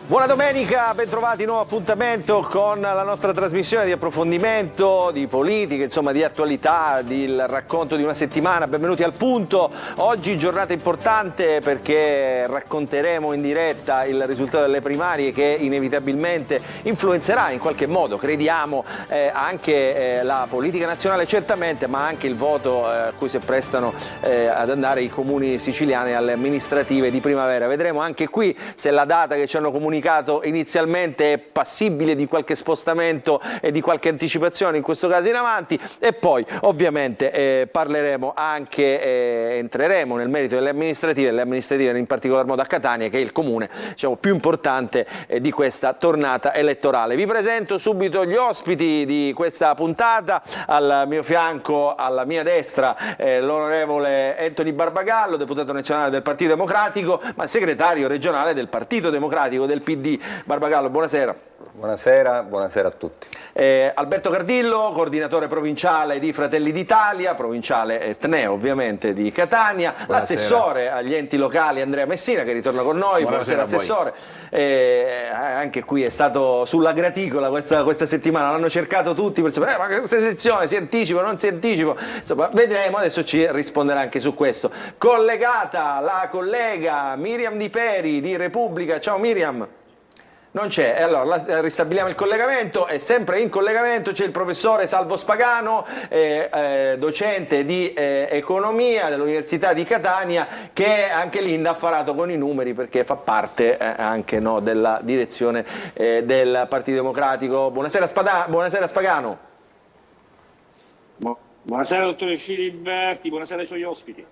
Buona domenica, bentrovati, nuovo appuntamento con la nostra trasmissione di approfondimento, di politica, insomma di attualità, il racconto di una settimana. Benvenuti al punto. Oggi giornata importante perché racconteremo in diretta il risultato delle primarie che inevitabilmente influenzerà in qualche modo, crediamo, anche la politica nazionale certamente, ma anche il voto a cui si prestano ad andare i comuni siciliani alle amministrative di primavera. Vedremo anche qui se la data che ci hanno comunicato inizialmente è passibile di qualche spostamento e di qualche anticipazione, in questo caso in avanti, e poi ovviamente parleremo anche, entreremo nel merito delle amministrative in particolar modo a Catania, che è il comune, diciamo, più importante di questa tornata elettorale. Vi presento subito gli ospiti di questa puntata. Al mio fianco, alla mia destra, l'onorevole Anthony Barbagallo, deputato nazionale del Partito Democratico, ma segretario regionale del Partito Democratico del PD. Barbagallo, buonasera. Buonasera, buonasera a tutti. Alberto Cardillo, coordinatore provinciale di Fratelli d'Italia, provinciale etneo ovviamente di Catania, l'assessore agli enti locali Andrea Messina, che ritorna con noi. Buonasera assessore. Anche qui è stato sulla graticola questa settimana, l'hanno cercato tutti per sapere ma questa sezione si anticipa o non si anticipa, insomma vedremo, adesso ci risponderà anche su questo. Collegata la collega Miriam Di Peri di Repubblica. Ciao Miriam. Non c'è, allora ristabiliamo il collegamento, e sempre in collegamento c'è il professore Salvo Spagano, docente di economia dell'Università di Catania, che anche lì indaffarato con i numeri perché fa parte anche della direzione del Partito Democratico. Buonasera Spagano. Buonasera dottore Ciliberti, buonasera ai suoi ospiti.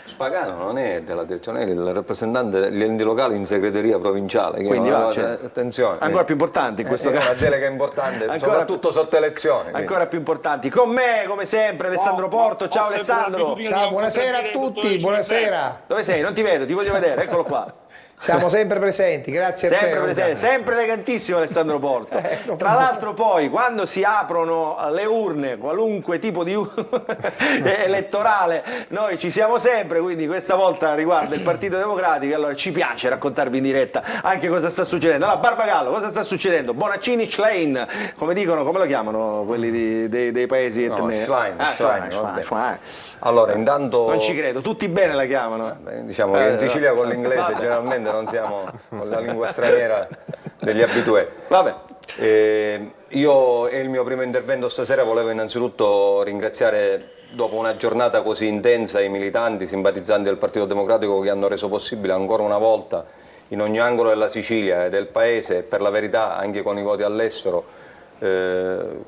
Spagano non è della direzione, è il rappresentante degli enti locali in segreteria provinciale. Quindi attenzione. Ancora più importante in questo caso. È una delega importante, soprattutto sotto elezioni. Ancora più importanti. Con me, come sempre, Alessandro Porto. Ciao Alessandro. Ciao, buonasera a tutti, buonasera. Dove sei? Non ti vedo, ti voglio vedere, eccolo qua. Siamo sempre presenti, grazie a te. Sempre presente, sempre elegantissimo Alessandro Porto. Tra l'altro poi quando si aprono le urne, qualunque tipo di elettorale, noi ci siamo sempre, quindi questa volta riguarda il Partito Democratico, allora ci piace raccontarvi in diretta anche cosa sta succedendo. Allora Barbagallo, cosa sta succedendo? Bonaccini Schlein, come dicono, come lo chiamano quelli dei paesi etnei? Schlein. Allora, intanto... Non ci credo, tutti bene la chiamano. Diciamo che in Sicilia con l'inglese generalmente non siamo con la lingua straniera degli abitué. Vabbè. Io e il mio primo intervento stasera volevo innanzitutto ringraziare, dopo una giornata così intensa, i militanti, i simpatizzanti del Partito Democratico che hanno reso possibile ancora una volta in ogni angolo della Sicilia e del Paese, e per la verità anche con i voti all'estero,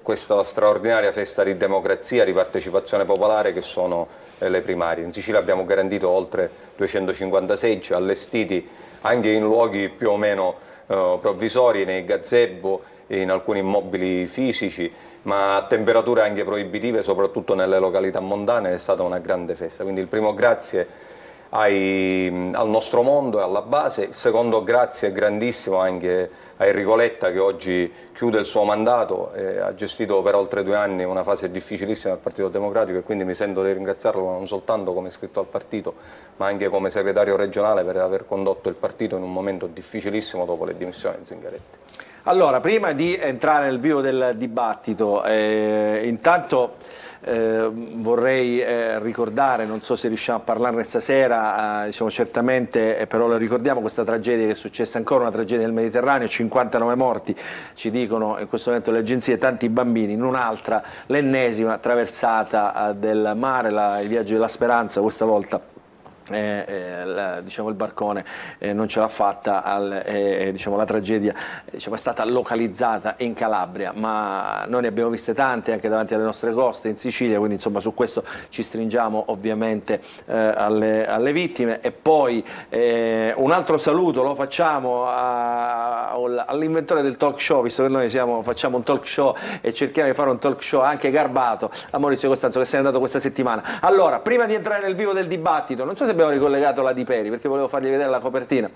questa straordinaria festa di democrazia, di partecipazione popolare che sono le primarie. In Sicilia abbiamo garantito oltre 250 seggi allestiti anche in luoghi più o meno provvisori, nei gazebo, in alcuni immobili fisici, ma a temperature anche proibitive, soprattutto nelle località montane. È stata una grande festa, quindi il primo grazie al nostro mondo e alla base, il secondo grazie grandissimo anche a Enrico Letta, che oggi chiude il suo mandato e ha gestito per oltre 2 anni una fase difficilissima del Partito Democratico, e quindi mi sento di ringraziarlo non soltanto come iscritto al partito ma anche come segretario regionale per aver condotto il partito in un momento difficilissimo dopo le dimissioni di Zingaretti. Allora, prima di entrare nel vivo del dibattito, intanto vorrei ricordare, non so se riusciamo a parlarne stasera, diciamo certamente, però lo ricordiamo, questa tragedia che è successa, ancora una tragedia nel Mediterraneo, 59 morti, ci dicono in questo momento le agenzie, tanti bambini, in un'altra, l'ennesima traversata del mare, il viaggio della speranza, questa volta diciamo il barcone non ce l'ha fatta, diciamo, la tragedia diciamo, è stata localizzata in Calabria, ma noi ne abbiamo viste tante anche davanti alle nostre coste in Sicilia, quindi insomma su questo ci stringiamo ovviamente alle vittime. E poi un altro saluto lo facciamo all'inventore del talk show, visto che noi facciamo un talk show e cerchiamo di fare un talk show anche garbato, a Maurizio Costanzo, che se n'è andato questa settimana. Allora, prima di entrare nel vivo del dibattito, non so se abbiamo ricollegato la Di Peri, perché volevo fargli vedere la copertina.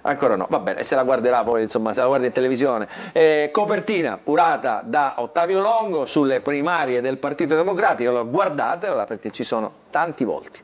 Ancora no, va bene, se la guarderà poi, insomma, se la guarda in televisione. Copertina curata da Ottavio Longo sulle primarie del Partito Democratico, allora guardatela perché ci sono tanti volti.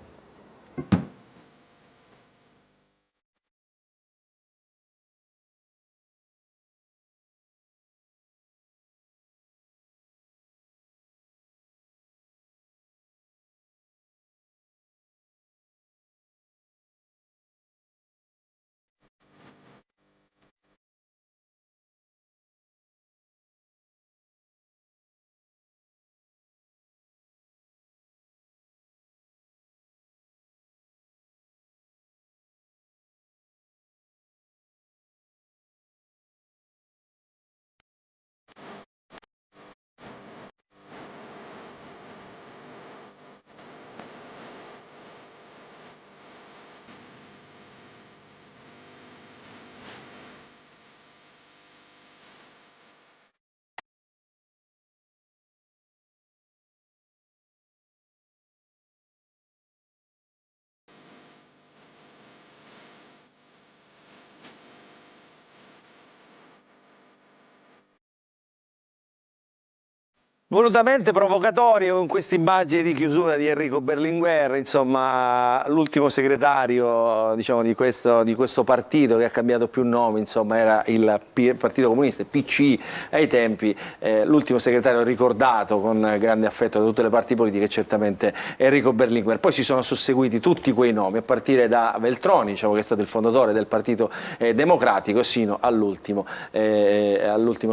Volutamente provocatorio con queste immagini di chiusura di Enrico Berlinguer, insomma, l'ultimo segretario, diciamo, di questo partito che ha cambiato più nomi, insomma, era il Partito Comunista, il PCI ai tempi, l'ultimo segretario ricordato con grande affetto da tutte le parti politiche, certamente Enrico Berlinguer. Poi ci sono susseguiti tutti quei nomi, a partire da Veltroni, diciamo, che è stato il fondatore del Partito Democratico, sino all'ultimo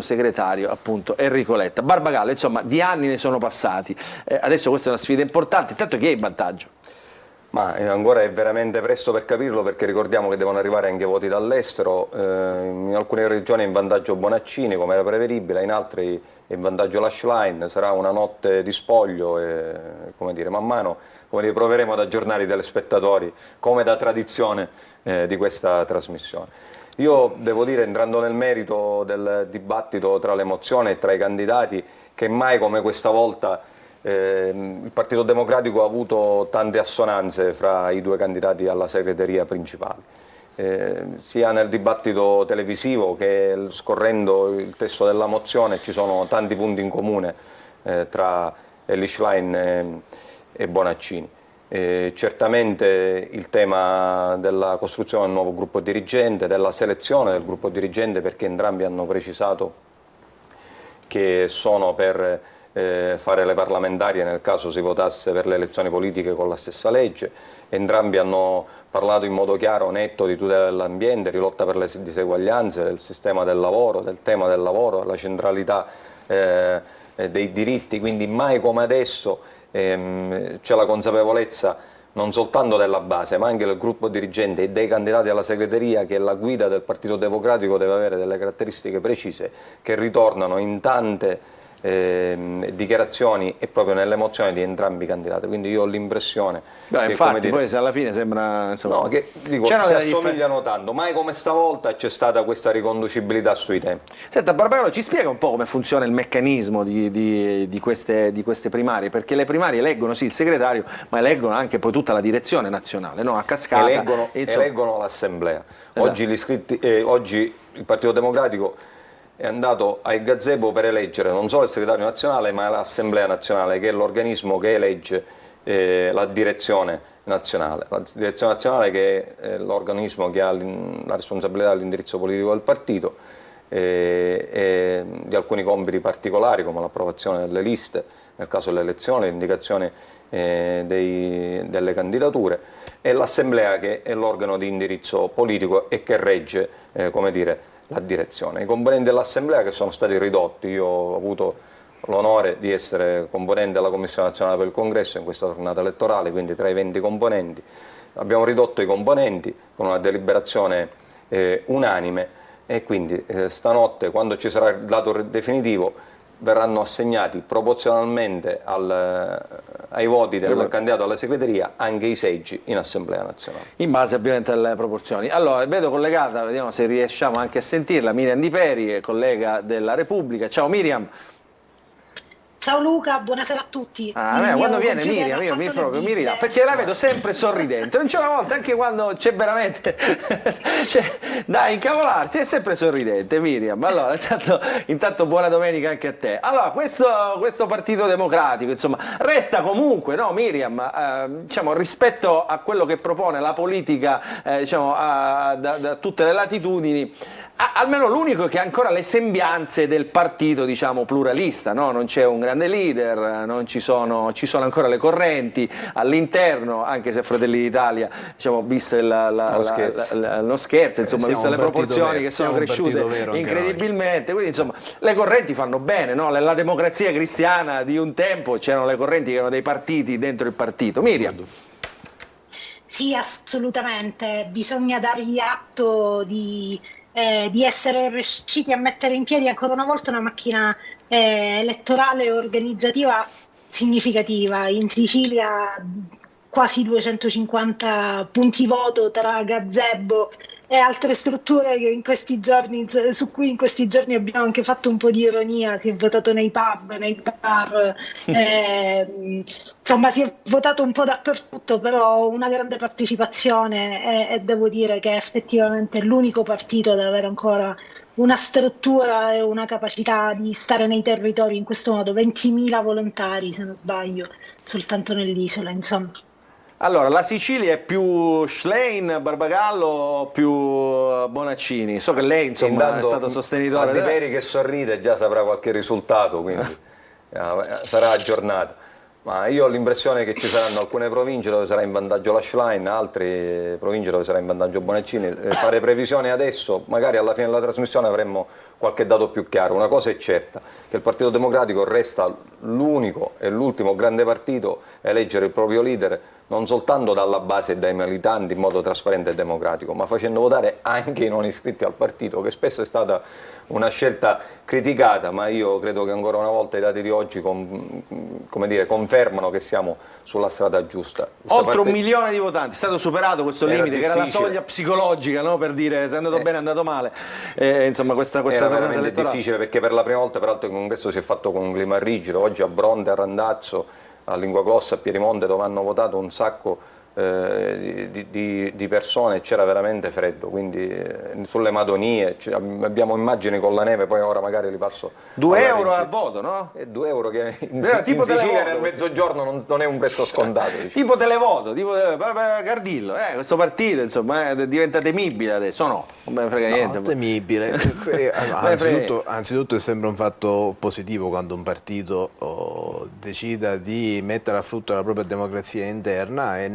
segretario, appunto, Enrico Letta. Barbagallo, insomma, di anni ne sono passati, adesso questa è una sfida importante. Intanto chi è in vantaggio? Ma ancora è veramente presto per capirlo, perché ricordiamo che devono arrivare anche voti dall'estero. In alcune regioni è in vantaggio Bonaccini, come era prevedibile, in altre è in vantaggio Laschlein. Sarà una notte di spoglio e, come dire, man mano proveremo ad aggiornare i telespettatori, come da tradizione di questa trasmissione. Io devo dire, entrando nel merito del dibattito tra le mozioni e tra i candidati, che mai come questa volta il Partito Democratico ha avuto tante assonanze fra i due candidati alla segreteria principale, sia nel dibattito televisivo che scorrendo il testo della mozione ci sono tanti punti in comune tra Lischlein e Bonaccini. Certamente il tema della costruzione del nuovo gruppo dirigente, della selezione del gruppo dirigente, perché entrambi hanno precisato che sono per fare le parlamentarie nel caso si votasse per le elezioni politiche con la stessa legge. Entrambi hanno parlato in modo chiaro, netto, di tutela dell'ambiente, di lotta per le diseguaglianze, del sistema del lavoro, del tema del lavoro, la centralità dei diritti, quindi mai come adesso c'è la consapevolezza non soltanto della base ma anche del gruppo dirigente e dei candidati alla segreteria che la guida del Partito Democratico deve avere delle caratteristiche precise che ritornano in tante dichiarazioni e proprio nelle mozioni di entrambi i candidati. Quindi io ho l'impressione che, infatti, poi se alla fine sembra, insomma, no, che dico, si assomigliano tanto, mai come stavolta c'è stata questa riconducibilità sui tempi. Senta, Barbagallo, ci spiega un po' come funziona il meccanismo di queste primarie, perché le primarie eleggono sì il segretario, ma eleggono anche poi tutta la direzione nazionale, no? A cascata. Eleggono l'assemblea. Esatto. Oggi il Partito Democratico è andato ai gazebo per eleggere non solo il segretario nazionale ma l'Assemblea nazionale, che è l'organismo che elegge la direzione nazionale. La direzione nazionale, che è l'organismo che ha la responsabilità dell'indirizzo politico del partito e di alcuni compiti particolari come l'approvazione delle liste, nel caso delle elezioni, l'indicazione delle candidature, e l'Assemblea, che è l'organo di indirizzo politico e che regge, come dire, la direzione. I componenti dell'Assemblea che sono stati ridotti, io ho avuto l'onore di essere componente della Commissione Nazionale per il Congresso in questa tornata elettorale, quindi tra i 20 componenti, abbiamo ridotto i componenti con una deliberazione unanime e quindi stanotte, quando ci sarà il dato definitivo, verranno assegnati proporzionalmente ai voti del candidato alla segreteria anche i seggi in Assemblea nazionale. In base ovviamente alle proporzioni. Allora, vedo collegata, vediamo se riusciamo anche a sentirla, Miriam Di Peri, collega della Repubblica. Ciao Miriam. Ciao Luca, buonasera a tutti. Quando viene Miriam, io mi ridà, perché la vedo sempre sorridente. Non c'è una volta, anche quando c'è veramente dai, incavolarsi, è sempre sorridente Miriam. Allora, intanto buona domenica anche a te. Allora, questo Partito Democratico, insomma, resta comunque, no Miriam, diciamo, rispetto a quello che propone la politica, diciamo, da tutte le latitudini, almeno l'unico che ha ancora le sembianze del partito, diciamo, pluralista, no? Non c'è un grande leader, ci sono ancora le correnti all'interno, anche se Fratelli d'Italia, diciamo, visto lo scherzo, insomma, viste le proporzioni che sono cresciute incredibilmente, quindi insomma le correnti fanno bene, no? La democrazia cristiana di un tempo, c'erano le correnti che erano dei partiti dentro il partito. Miriam. Sì, assolutamente, bisogna dargli atto di essere riusciti a mettere in piedi ancora una volta una macchina elettorale e organizzativa significativa. In Sicilia quasi 250 punti voto tra gazebo e altre strutture che su cui in questi giorni abbiamo anche fatto un po' di ironia. Si è votato nei pub, nei bar, insomma si è votato un po' dappertutto, però una grande partecipazione e devo dire che è effettivamente l'unico partito ad avere ancora una struttura e una capacità di stare nei territori in questo modo. 20.000 volontari, se non sbaglio, soltanto nell'isola, insomma. Allora, la Sicilia è più Schlein, Barbagallo o più Bonaccini? So che lei, insomma, Intanto, è stato sostenitore. a Di Peri che sorride già saprà qualche risultato, quindi sarà aggiornato. Ma io ho l'impressione che ci saranno alcune province dove sarà in vantaggio la Schlein, altre province dove sarà in vantaggio Bonaccini. Fare previsioni adesso, magari alla fine della trasmissione avremo qualche dato più chiaro. Una cosa è certa, che il Partito Democratico resta l'unico e l'ultimo grande partito a eleggere il proprio leader non soltanto dalla base e dai militanti in modo trasparente e democratico, ma facendo votare anche i non iscritti al partito, che spesso è stata una scelta criticata, ma io credo che ancora una volta i dati di oggi come dire, confermano che siamo sulla strada giusta. Oltre 1 milione di votanti, è stato superato questo limite, che era la difficile. soglia psicologica, no? Per dire se è andato bene, è andato male. Insomma, questa era tornata veramente elettorale. difficile, perché per la prima volta peraltro il congresso si è fatto con un clima rigido. Oggi a Bronte, a Randazzo, a Lingua Glossa, a Piedimonte, dove hanno votato un sacco di persone, c'era veramente freddo, quindi sulle Madonie abbiamo immagini con la neve, poi ora magari li passo 2 alla euro regia. al voto, no? 2 euro che in tipo Sicilia televoto. nel mezzogiorno non è un prezzo scontato, diciamo. Tipo televoto, Cardillo, questo partito, insomma, diventa temibile adesso, no? Non me ne frega niente. No, temibile. Anzitutto è sempre un fatto positivo quando un partito decida di mettere a frutto la propria democrazia interna, e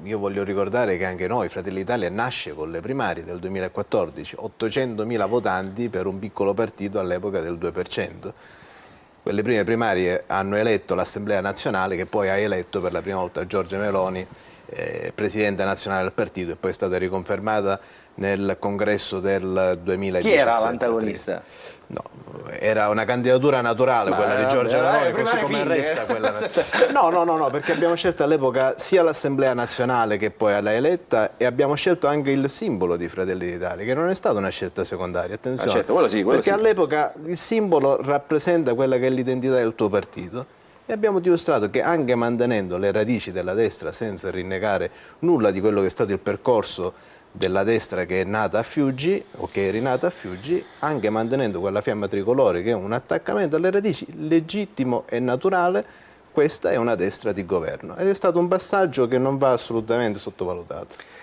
io voglio ricordare che anche noi, Fratelli d'Italia, nasce con le primarie del 2014, 800.000 votanti per un piccolo partito all'epoca del 2%. Quelle prime primarie hanno eletto l'Assemblea nazionale, che poi ha eletto per la prima volta Giorgia Meloni presidente nazionale del partito, e poi è stata riconfermata nel congresso del 2017. Chi era l'antagonista? No, era una candidatura naturale quella di Giorgia Meloni, così come figlie. resta quella. No, perché abbiamo scelto all'epoca sia l'Assemblea nazionale che poi l'ha eletta, e abbiamo scelto anche il simbolo di Fratelli d'Italia, che non è stata una scelta secondaria, attenzione, certo, quello sì, perché all'epoca il simbolo rappresenta quella che è l'identità del tuo partito. E abbiamo dimostrato che anche mantenendo le radici della destra, senza rinnegare nulla di quello che è stato il percorso della destra che è nata a Fiuggi, o che è rinata a Fiuggi, anche mantenendo quella fiamma tricolore che è un attaccamento alle radici legittimo e naturale, questa è una destra di governo. Ed è stato un passaggio che non va assolutamente sottovalutato.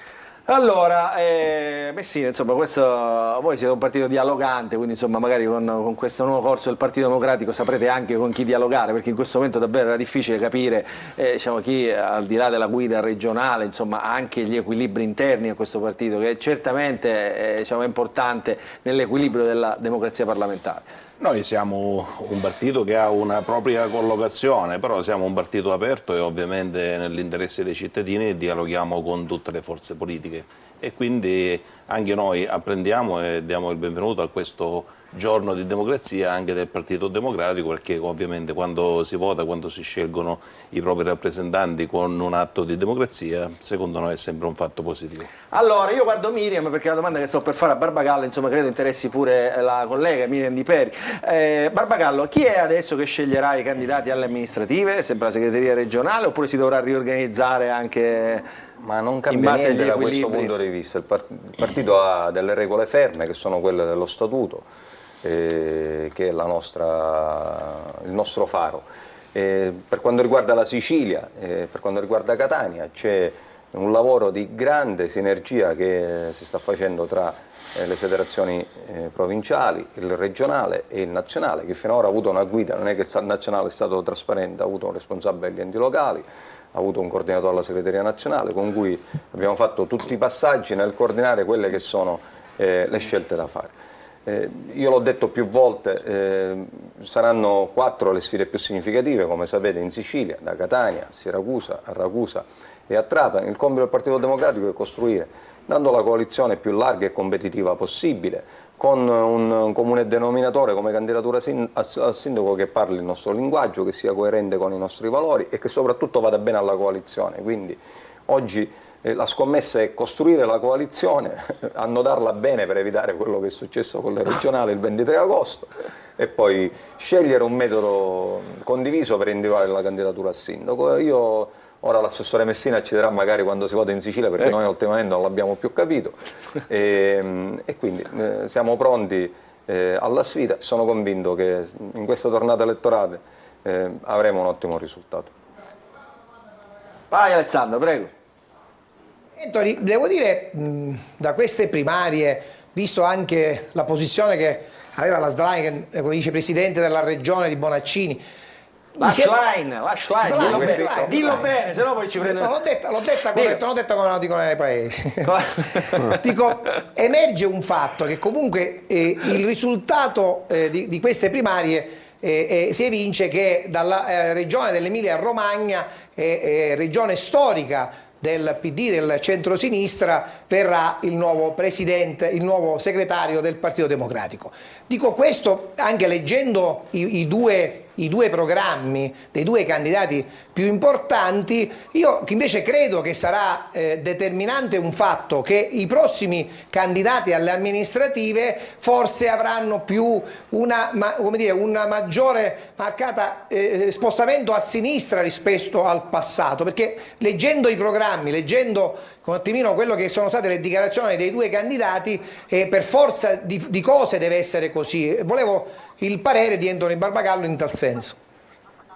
Allora, Messina, insomma, voi siete un partito dialogante, quindi insomma magari con questo nuovo corso del Partito Democratico saprete anche con chi dialogare, perché in questo momento davvero era difficile capire diciamo, chi al di là della guida regionale, insomma, ha anche gli equilibri interni a questo partito, che certamente diciamo, è importante nell'equilibrio della democrazia parlamentare. Noi siamo un partito che ha una propria collocazione, però siamo un partito aperto e ovviamente nell'interesse dei cittadini dialoghiamo con tutte le forze politiche, e quindi anche noi apprendiamo e diamo il benvenuto a questo giorno di democrazia anche del Partito Democratico, perché ovviamente quando si vota, quando si scelgono i propri rappresentanti con un atto di democrazia, secondo noi è sempre un fatto positivo. Allora, io guardo Miriam, perché la domanda che sto per fare a Barbagallo, insomma, credo interessi pure la collega Miriam Di Peri. Barbagallo, chi è adesso che sceglierà i candidati alle amministrative? Sempre la segreteria regionale, oppure si dovrà riorganizzare anche... Ma non cambia niente da questo punto di vista. Il partito ha delle regole ferme, che sono quelle dello statuto, che è il nostro faro. Per quanto riguarda la Sicilia, per quanto riguarda Catania, c'è un lavoro di grande sinergia che si sta facendo tra le federazioni provinciali, il regionale e il nazionale, che finora ha avuto una guida. Non è che il nazionale è stato trasparente, ha avuto un responsabile degli enti locali, ha avuto un coordinatore alla segreteria nazionale, con cui abbiamo fatto tutti i passaggi nel coordinare quelle che sono le scelte da fare. Io l'ho detto più volte, saranno 4 le sfide più significative, come sapete, in Sicilia, da Catania a Siracusa, a Ragusa e a Trapani. Il compito del Partito Democratico è costruire, dando la coalizione più larga e competitiva possibile, con un comune denominatore come candidatura al sindaco che parli il nostro linguaggio, che sia coerente con i nostri valori e che soprattutto vada bene alla coalizione. Quindi oggi la scommessa è costruire la coalizione, annodarla bene per evitare quello che è successo con le regionali il 23 agosto e poi scegliere un metodo condiviso per individuare la candidatura a sindaco. Io Ora l'assessore Messina ci dirà magari quando si vota in Sicilia, perché noi ultimamente non l'abbiamo più capito, e quindi siamo pronti alla sfida. Sono convinto che in questa tornata elettorale avremo un ottimo risultato. Vai Alessandro, prego. Anthony, devo dire, da queste primarie, visto anche la posizione che aveva la Schlein come vicepresidente della regione di Bonaccini, La Schlein, dillo bene, se no poi ci prendono. l'ho detta corretto, non l'ho detta come lo dicono nei paesi. Dico, emerge un fatto che comunque il risultato di queste primarie si evince che dalla regione dell'Emilia Romagna, regione storica del PD, del centrosinistra, verrà il nuovo presidente, il nuovo segretario del Partito Democratico. Dico questo anche leggendo i due programmi dei due candidati più importanti. Io invece credo che sarà determinante un fatto, che i prossimi candidati alle amministrative forse avranno più una maggiore marcata spostamento a sinistra rispetto al passato, perché leggendo i programmi, leggendo un attimino quello che sono state le dichiarazioni dei due candidati, per forza di cose deve essere così. Volevo il parere di Anthony Barbagallo in tal senso.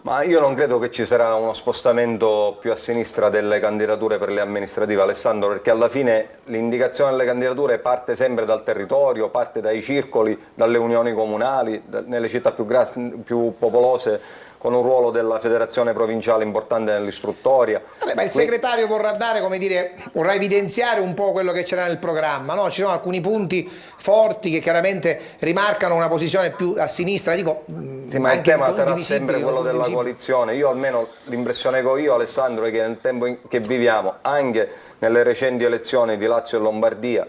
Ma io non credo che ci sarà uno spostamento più a sinistra delle candidature per le amministrative, Alessandro, perché alla fine l'indicazione delle candidature parte sempre dal territorio, parte dai circoli, dalle unioni comunali, nelle città più popolose, con un ruolo della federazione provinciale importante nell'istruttoria. Ma il segretario vorrà dare, come dire, vorrà evidenziare un po' quello che c'era nel programma, no? Ci sono alcuni punti forti che chiaramente rimarcano una posizione più a sinistra. Dico, sì, ma il tema sarà sempre quello della coalizione. Io almeno l'impressione che ho io, Alessandro, è che nel tempo che viviamo, anche nelle recenti elezioni di Lazio e Lombardia,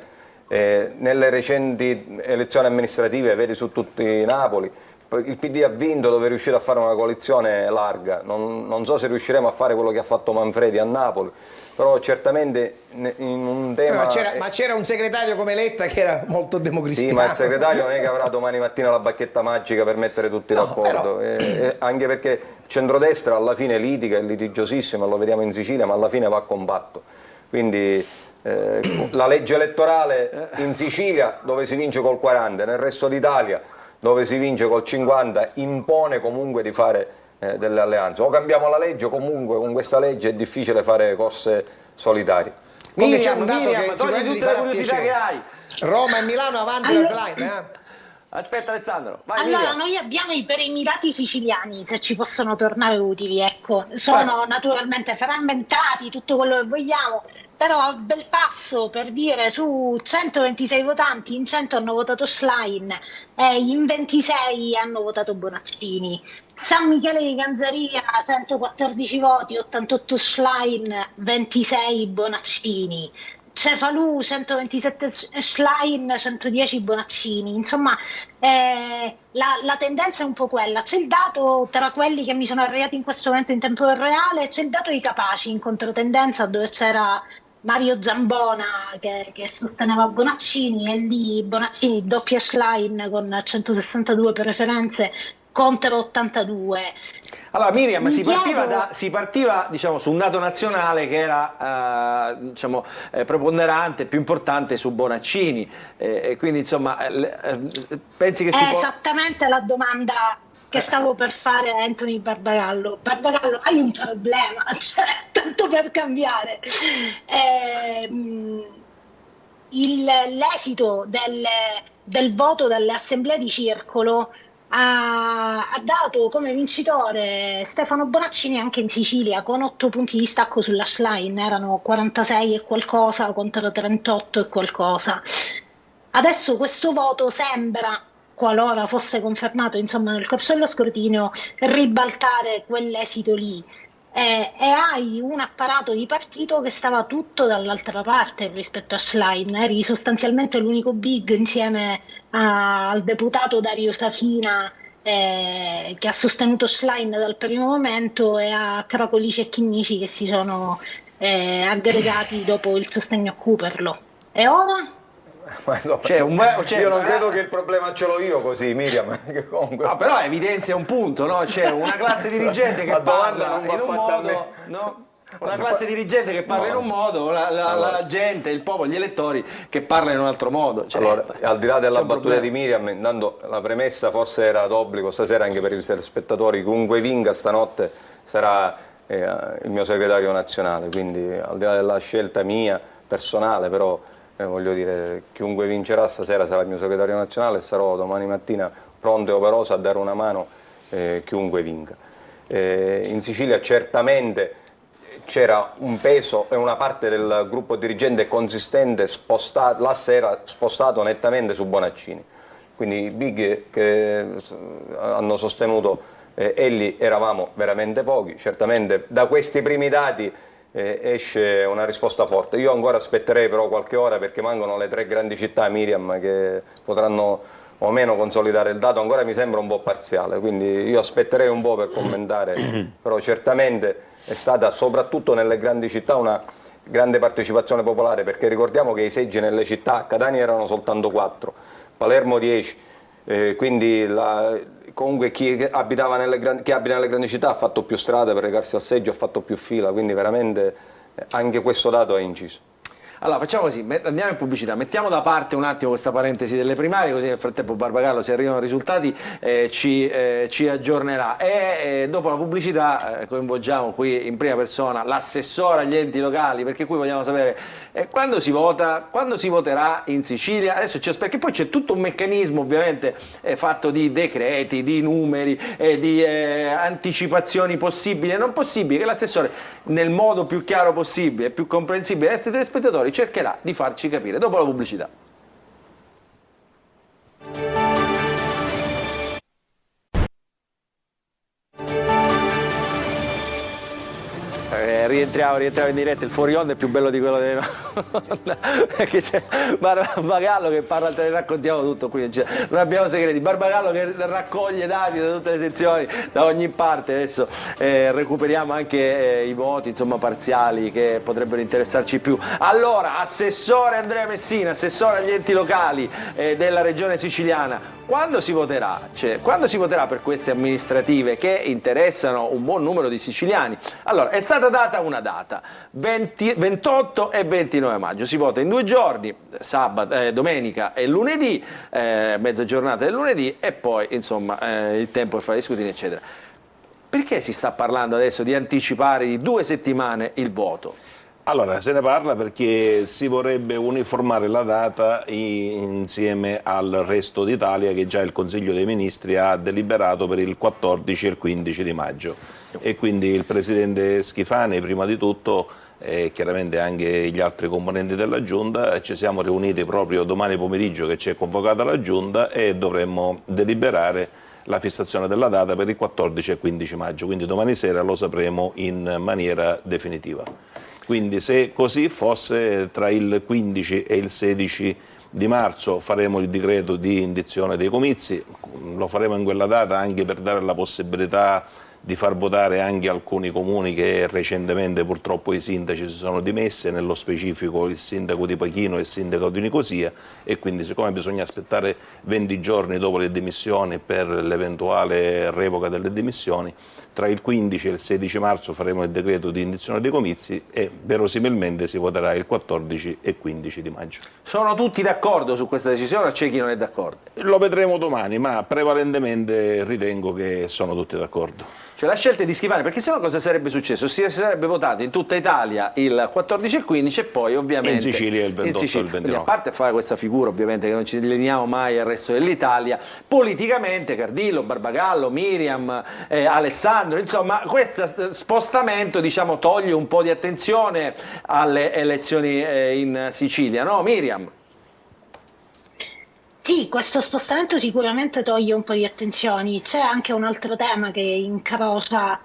nelle recenti elezioni amministrative, vedi su tutti Napoli, il PD ha vinto dove è riuscito a fare una coalizione larga. Non so se riusciremo a fare quello che ha fatto Manfredi a Napoli, però certamente in un tema... Ma c'era un segretario come Letta che era molto democristiano. Sì, ma il segretario non è che avrà domani mattina la bacchetta magica per mettere tutti d'accordo, anche perché il centrodestra alla fine litiga, è litigiosissimo, lo vediamo in Sicilia, ma alla fine va combatto. Quindi la legge elettorale in Sicilia, dove si vince col 40, nel resto d'Italia dove si vince col 50, impone comunque di fare delle alleanze. O cambiamo la legge, o comunque con questa legge è difficile fare corse solitarie. Miriam, togli tutte le curiosità che hai. Roma e Milano avanti la Schlein. Aspetta Alessandro, vai. Allora, Miriam. noi abbiamo i perimilati siciliani, se ci possono tornare utili, ecco. Sono naturalmente frammentati, tutto quello che vogliamo, però bel passo per dire: su 126 votanti, in 100 hanno votato Schlein e in 26 hanno votato Bonaccini. San Michele di Ganzaria, 114 voti, 88 Schlein, 26 Bonaccini. Cefalù, 127 Schlein, 110 Bonaccini. Insomma, la tendenza è un po' quella. C'è il dato, tra quelli che mi sono arrivati in questo momento in tempo reale, c'è il dato dei capaci in controtendenza, dove c'era Mario Zambona che sosteneva Bonaccini, e lì Bonaccini doppia Schlein con 162 preferenze contro 82. Allora Miriam, si partiva diciamo, su un dato nazionale che era preponderante, più importante su Bonaccini, e quindi insomma pensi che si può... Esattamente la domanda che stavo per fare a Anthony Barbagallo. Barbagallo, hai un problema, cioè, tanto per cambiare. L'esito del voto delle assemblee di circolo ha dato come vincitore Stefano Bonaccini anche in Sicilia, con 8 punti di stacco sulla Schlein. Erano 46 e qualcosa contro 38 e qualcosa. Adesso questo voto sembra, qualora fosse confermato insomma nel corso dello scrutinio, ribaltare quell'esito lì, e hai un apparato di partito che stava tutto dall'altra parte rispetto a Schlein. Eri sostanzialmente l'unico big insieme al deputato Dario Safina, che ha sostenuto Schlein dal primo momento, e a Cracolici e Chinnici che si sono aggregati dopo il sostegno a Cooperlo. E ora? Io non credo che il problema ce l'ho io così, Miriam. No, però evidenzia un punto, no? C'è una classe dirigente che la parla domanda non va in un fatta modo, a me. no? Una classe dirigente che parla in un modo, la gente, il popolo, gli elettori che parlano in un altro modo. Cioè, allora, al di là della c'è un battuta problema. di Miriam, intanto la premessa forse era d'obbligo stasera anche per i telespettatori, chiunque vinca stanotte sarà il mio segretario nazionale, quindi al di là della scelta mia personale, però voglio dire, chiunque vincerà stasera sarà il mio segretario nazionale e sarò domani mattina pronto e operoso a dare una mano chiunque vinca. In Sicilia certamente c'era un peso e una parte del gruppo dirigente consistente l'asse era spostato nettamente su Bonaccini, quindi i big che hanno sostenuto Elli eravamo veramente pochi. Certamente da questi primi dati esce una risposta forte. Io ancora aspetterei però qualche ora perché mancano le 3 grandi città Miriam che potranno o meno consolidare il dato, ancora mi sembra un po' parziale, quindi io aspetterei un po' per commentare, però certamente è stata soprattutto nelle grandi città una grande partecipazione popolare, perché ricordiamo che i seggi nelle città a Catania erano soltanto 4, Palermo 10, quindi comunque chi abita nelle grandi città ha fatto più strade per recarsi al seggio, ha fatto più fila, quindi veramente anche questo dato è inciso. Allora facciamo così, andiamo in pubblicità, mettiamo da parte un attimo questa parentesi delle primarie, così nel frattempo Barbagallo, se arrivano i risultati, ci aggiornerà e dopo la pubblicità coinvolgiamo qui in prima persona l'assessore agli enti locali, perché qui vogliamo sapere quando si vota, quando si voterà in Sicilia. Adesso perché poi c'è tutto un meccanismo ovviamente fatto di decreti, di numeri, di anticipazioni possibili e non possibili, che l'assessore nel modo più chiaro possibile e più comprensibile ai nostri telespettatori cercherà di farci capire dopo la pubblicità. Rientriamo in diretta, il fuori onda è più bello di quello dei perché c'è Barbagallo che parla, te ne raccontiamo tutto qui, non abbiamo segreti, Barbagallo che raccoglie dati da tutte le sezioni, da ogni parte. Adesso recuperiamo anche i voti insomma parziali che potrebbero interessarci più. Allora, assessore Andrea Messina, assessore agli enti locali della regione siciliana, quando si voterà? Cioè, quando si voterà per queste amministrative che interessano un buon numero di siciliani? Allora, è stata data una data, 28 e 29 maggio, si vota in 2 giorni, domenica e lunedì, mezza giornata del lunedì e poi insomma il tempo per fare gli scrutini eccetera. Perché si sta parlando adesso di anticipare di 2 settimane il voto? Allora, se ne parla perché si vorrebbe uniformare la data insieme al resto d'Italia che già il Consiglio dei Ministri ha deliberato per il 14 e il 15 di maggio. E quindi il Presidente Schifani, prima di tutto, e chiaramente anche gli altri componenti della Giunta, ci siamo riuniti proprio domani pomeriggio che ci è convocata la Giunta e dovremmo deliberare la fissazione della data per il 14 e 15 maggio, quindi domani sera lo sapremo in maniera definitiva. Quindi se così fosse, tra il 15 e il 16 di marzo faremo il decreto di indizione dei comizi, lo faremo in quella data anche per dare la possibilità di far votare anche alcuni comuni che recentemente purtroppo i sindaci si sono dimessi, nello specifico il sindaco di Pachino e il sindaco di Nicosia, e quindi siccome bisogna aspettare 20 giorni dopo le dimissioni per l'eventuale revoca delle dimissioni, tra il 15 e il 16 marzo faremo il decreto di indizione dei comizi e verosimilmente si voterà il 14 e 15 di maggio. Sono tutti d'accordo su questa decisione o c'è chi non è d'accordo? Lo vedremo domani, ma prevalentemente ritengo che sono tutti d'accordo. Cioè la scelta è di Schifani, perché sennò cosa sarebbe successo? Si sarebbe votato in tutta Italia il 14 e 15 e poi ovviamente in Sicilia il 28 e il 29. Quindi, a parte fare questa figura ovviamente che non ci allineiamo mai al resto dell'Italia, politicamente Cardillo, Barbagallo, Miriam, Alessandro, insomma questo spostamento diciamo toglie un po' di attenzione alle elezioni in Sicilia, no Miriam? Sì, questo spostamento sicuramente toglie un po' di attenzioni. C'è anche un altro tema che incrocia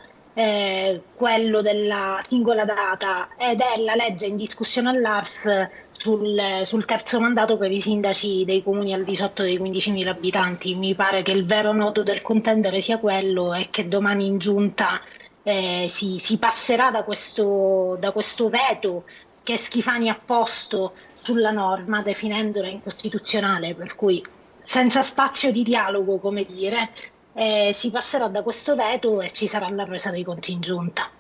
quello della singola data ed è la legge in discussione all'ARS sul terzo mandato per i sindaci dei comuni al di sotto dei 15.000 abitanti. Mi pare che il vero nodo del contendere sia quello e che domani in giunta si passerà da questo veto che Schifani ha posto sulla norma definendola incostituzionale, per cui senza spazio di dialogo, come dire, si passerà da questo veto e ci sarà la presa dei conti in giunta.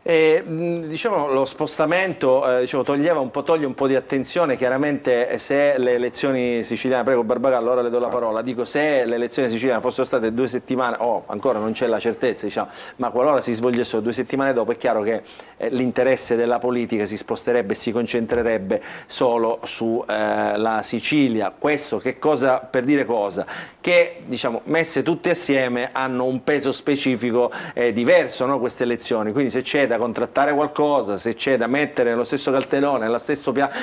Diciamo, lo spostamento toglie un po' di attenzione. Chiaramente se le elezioni siciliane, prego Barbagallo, ora le do la parola, dico, se le elezioni siciliane fossero state 2 settimane, ancora non c'è la certezza, diciamo, ma qualora si svolgessero 2 settimane dopo, è chiaro che l'interesse della politica si sposterebbe e si concentrerebbe solo sulla Sicilia. Questo che cosa, per dire cosa? Che, diciamo, messe tutte assieme hanno un peso specifico diverso, no, queste elezioni, quindi se c'è da contrattare qualcosa, se c'è da mettere nello stesso cartellone,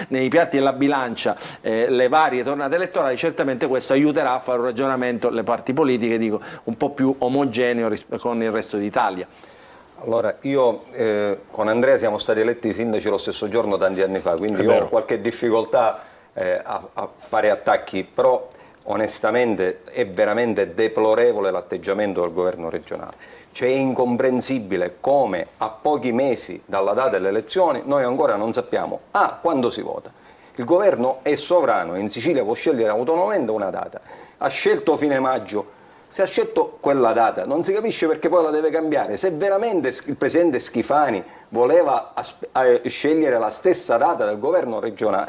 nei piatti della bilancia le varie tornate elettorali, certamente questo aiuterà a fare un ragionamento, le parti politiche, dico, un po' più omogeneo con il resto d'Italia. Allora, io con Andrea siamo stati eletti sindaci lo stesso giorno tanti anni fa, quindi io ho qualche difficoltà a fare attacchi, però onestamente è veramente deplorevole l'atteggiamento del governo regionale. Cioè è incomprensibile come a pochi mesi dalla data delle elezioni noi ancora non sappiamo quando si vota. Il governo è sovrano, in Sicilia può scegliere autonomamente una data, ha scelto fine maggio, se ha scelto quella data non si capisce perché poi la deve cambiare. Se veramente il presidente Schifani voleva scegliere la stessa data del governo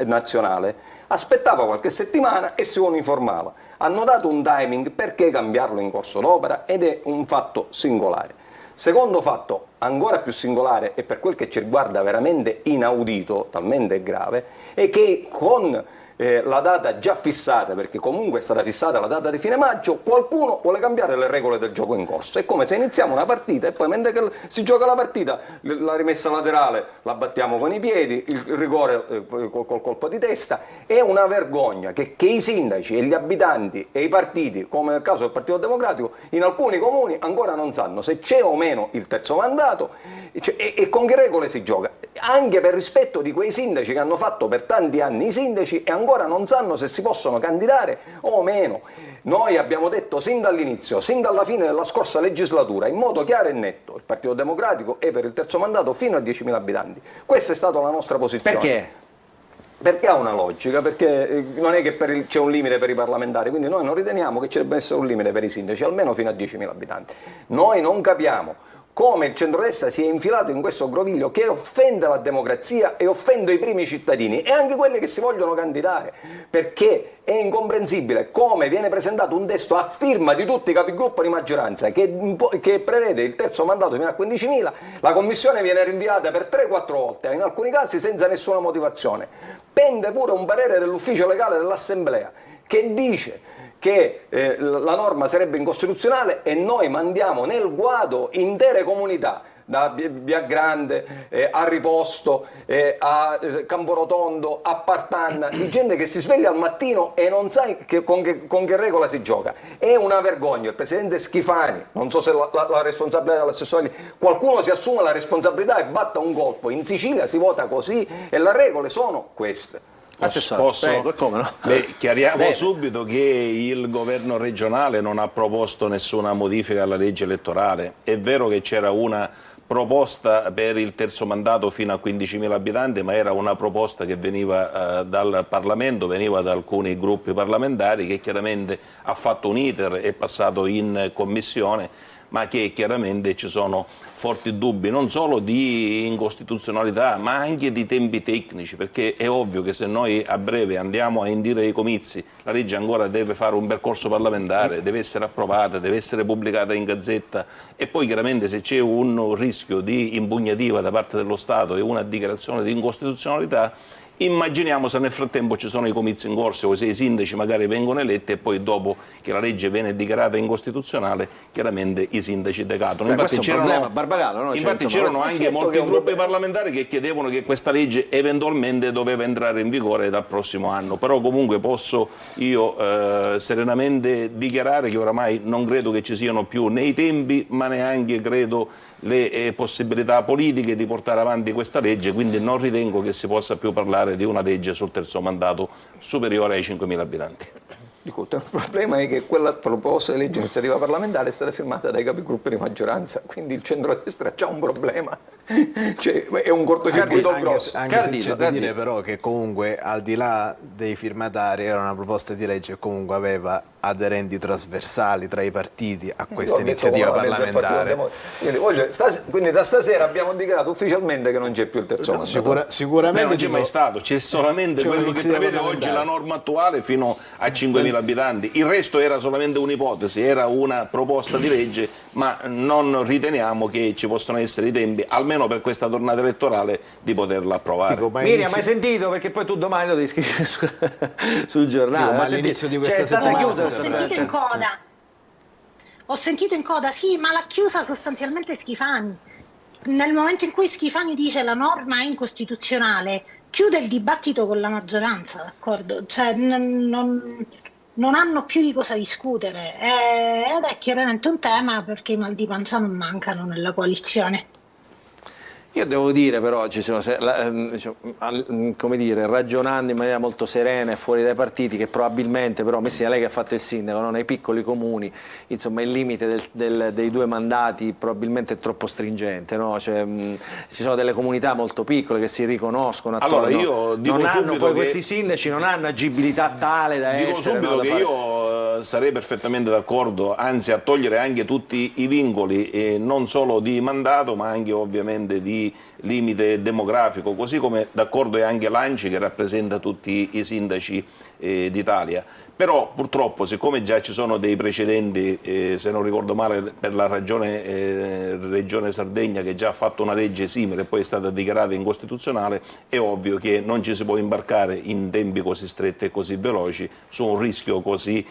nazionale, aspettava qualche settimana e si uniformava. Hanno dato un timing, perché cambiarlo in corso d'opera? Ed è un fatto singolare. Secondo fatto, ancora più singolare e per quel che ci riguarda veramente inaudito, talmente grave, è che con la data già fissata, perché comunque è stata fissata la data di fine maggio, qualcuno vuole cambiare le regole del gioco in corso. È come se iniziamo una partita e poi mentre che si gioca la partita, la rimessa laterale la battiamo con i piedi, il rigore col colpo di testa. È una vergogna che i sindaci e gli abitanti e i partiti, come nel caso del Partito Democratico, in alcuni comuni ancora non sanno se c'è o meno il terzo mandato e con che regole si gioca. Anche per rispetto di quei sindaci che hanno fatto per tanti anni i sindaci e ancora non sanno se si possono candidare o meno. Noi abbiamo detto sin dall'inizio, sin dalla fine della scorsa legislatura, in modo chiaro e netto, il Partito Democratico è per il terzo mandato fino a 10.000 abitanti. Questa è stata la nostra posizione. Perché? Perché ha una logica, perché non è che c'è un limite per i parlamentari, quindi noi non riteniamo che ci debba essere un limite per i sindaci, almeno fino a 10.000 abitanti. Noi non capiamo come il centrodestra si è infilato in questo groviglio che offende la democrazia e offende i primi cittadini e anche quelli che si vogliono candidare, perché è incomprensibile come viene presentato un testo a firma di tutti i capigruppo di maggioranza che prevede il terzo mandato fino a 15.000, la commissione viene rinviata per 3-4 volte, in alcuni casi senza nessuna motivazione. Pende pure un parere dell'ufficio legale dell'Assemblea che dice che la norma sarebbe incostituzionale e noi mandiamo nel guado intere comunità, da Via Grande a Riposto, a Camporotondo, a Partanna, di gente che si sveglia al mattino e non sa con che regola si gioca. È una vergogna. Il presidente Schifani, non so se la responsabilità dell'assessore, qualcuno si assume la responsabilità e batta un colpo. In Sicilia si vota così e le regole sono queste. Prego, come no? Chiariamo subito che il governo regionale non ha proposto nessuna modifica alla legge elettorale. È vero che c'era una proposta per il terzo mandato fino a 15.000 abitanti, ma era una proposta che veniva dal Parlamento, veniva da alcuni gruppi parlamentari, che chiaramente ha fatto un iter, è passato in commissione, ma che chiaramente ci sono forti dubbi non solo di incostituzionalità ma anche di tempi tecnici, perché è ovvio che se noi a breve andiamo a indire i comizi, la legge ancora deve fare un percorso parlamentare, deve essere approvata, deve essere pubblicata in Gazzetta e poi chiaramente se c'è un rischio di impugnativa da parte dello Stato e una dichiarazione di incostituzionalità, immaginiamo se nel frattempo ci sono i comizi in corso o se i sindaci magari vengono eletti e poi dopo che la legge viene dichiarata incostituzionale chiaramente i sindaci decadono. Infatti c'erano anche molti gruppi parlamentari che chiedevano che questa legge eventualmente doveva entrare in vigore dal prossimo anno, però comunque posso io serenamente dichiarare che oramai non credo che ci siano più né i tempi ma neanche credo le possibilità politiche di portare avanti questa legge, quindi non ritengo che si possa più parlare di una legge sul terzo mandato superiore ai 5.000 abitanti. Dico, il problema è che quella proposta di legge iniziativa parlamentare è stata firmata dai capigruppo di maggioranza, quindi il centrodestra c'ha un problema. Cioè, è un cortocircuito grosso. Anche se c'è da dire però che comunque al di là dei firmatari era una proposta di legge che comunque aveva aderenti trasversali tra i partiti a questa iniziativa parlamentare. Quindi da stasera abbiamo dichiarato ufficialmente che non c'è più il terzo mandato. Sicuramente non c'è mai stato, c'è solamente quello che prevede oggi la norma attuale fino a 5.000 abitanti. Il resto era solamente un'ipotesi, era una proposta di legge, ma non riteniamo che ci possano essere i tempi, almeno per questa tornata elettorale, di poterla approvare. Miriam, hai sentito? Perché poi tu domani lo devi scrivere sul giornale. Ma all'inizio di questa è stata settimana chiusa. Ho sentito in coda, sì, ma l'ha chiusa sostanzialmente Schifani. Nel momento in cui Schifani dice la norma è incostituzionale, chiude il dibattito con la maggioranza, d'accordo? Cioè, non hanno più di cosa discutere ed è chiaramente un tema perché i mal di pancia non mancano nella coalizione. Io devo dire però, come dire, ragionando in maniera molto serena e fuori dai partiti, che probabilmente però, Messina, lei che ha fatto il sindaco, no? Nei piccoli comuni, insomma il limite dei 2 mandati probabilmente è troppo stringente, no? Cioè, ci sono delle comunità molto piccole che si riconoscono attorno, allora io dico non hanno poi che questi sindaci non hanno agibilità tale da dico essere... subito che io sarei perfettamente d'accordo, anzi a togliere anche tutti i vincoli, non solo di mandato ma anche ovviamente di limite demografico, così come d'accordo è anche l'ANCI che rappresenta tutti i sindaci d'Italia. Però purtroppo, siccome già ci sono dei precedenti, se non ricordo male per la Regione Sardegna che già ha fatto una legge simile e poi è stata dichiarata incostituzionale, è ovvio che non ci si può imbarcare in tempi così stretti e così veloci su un rischio così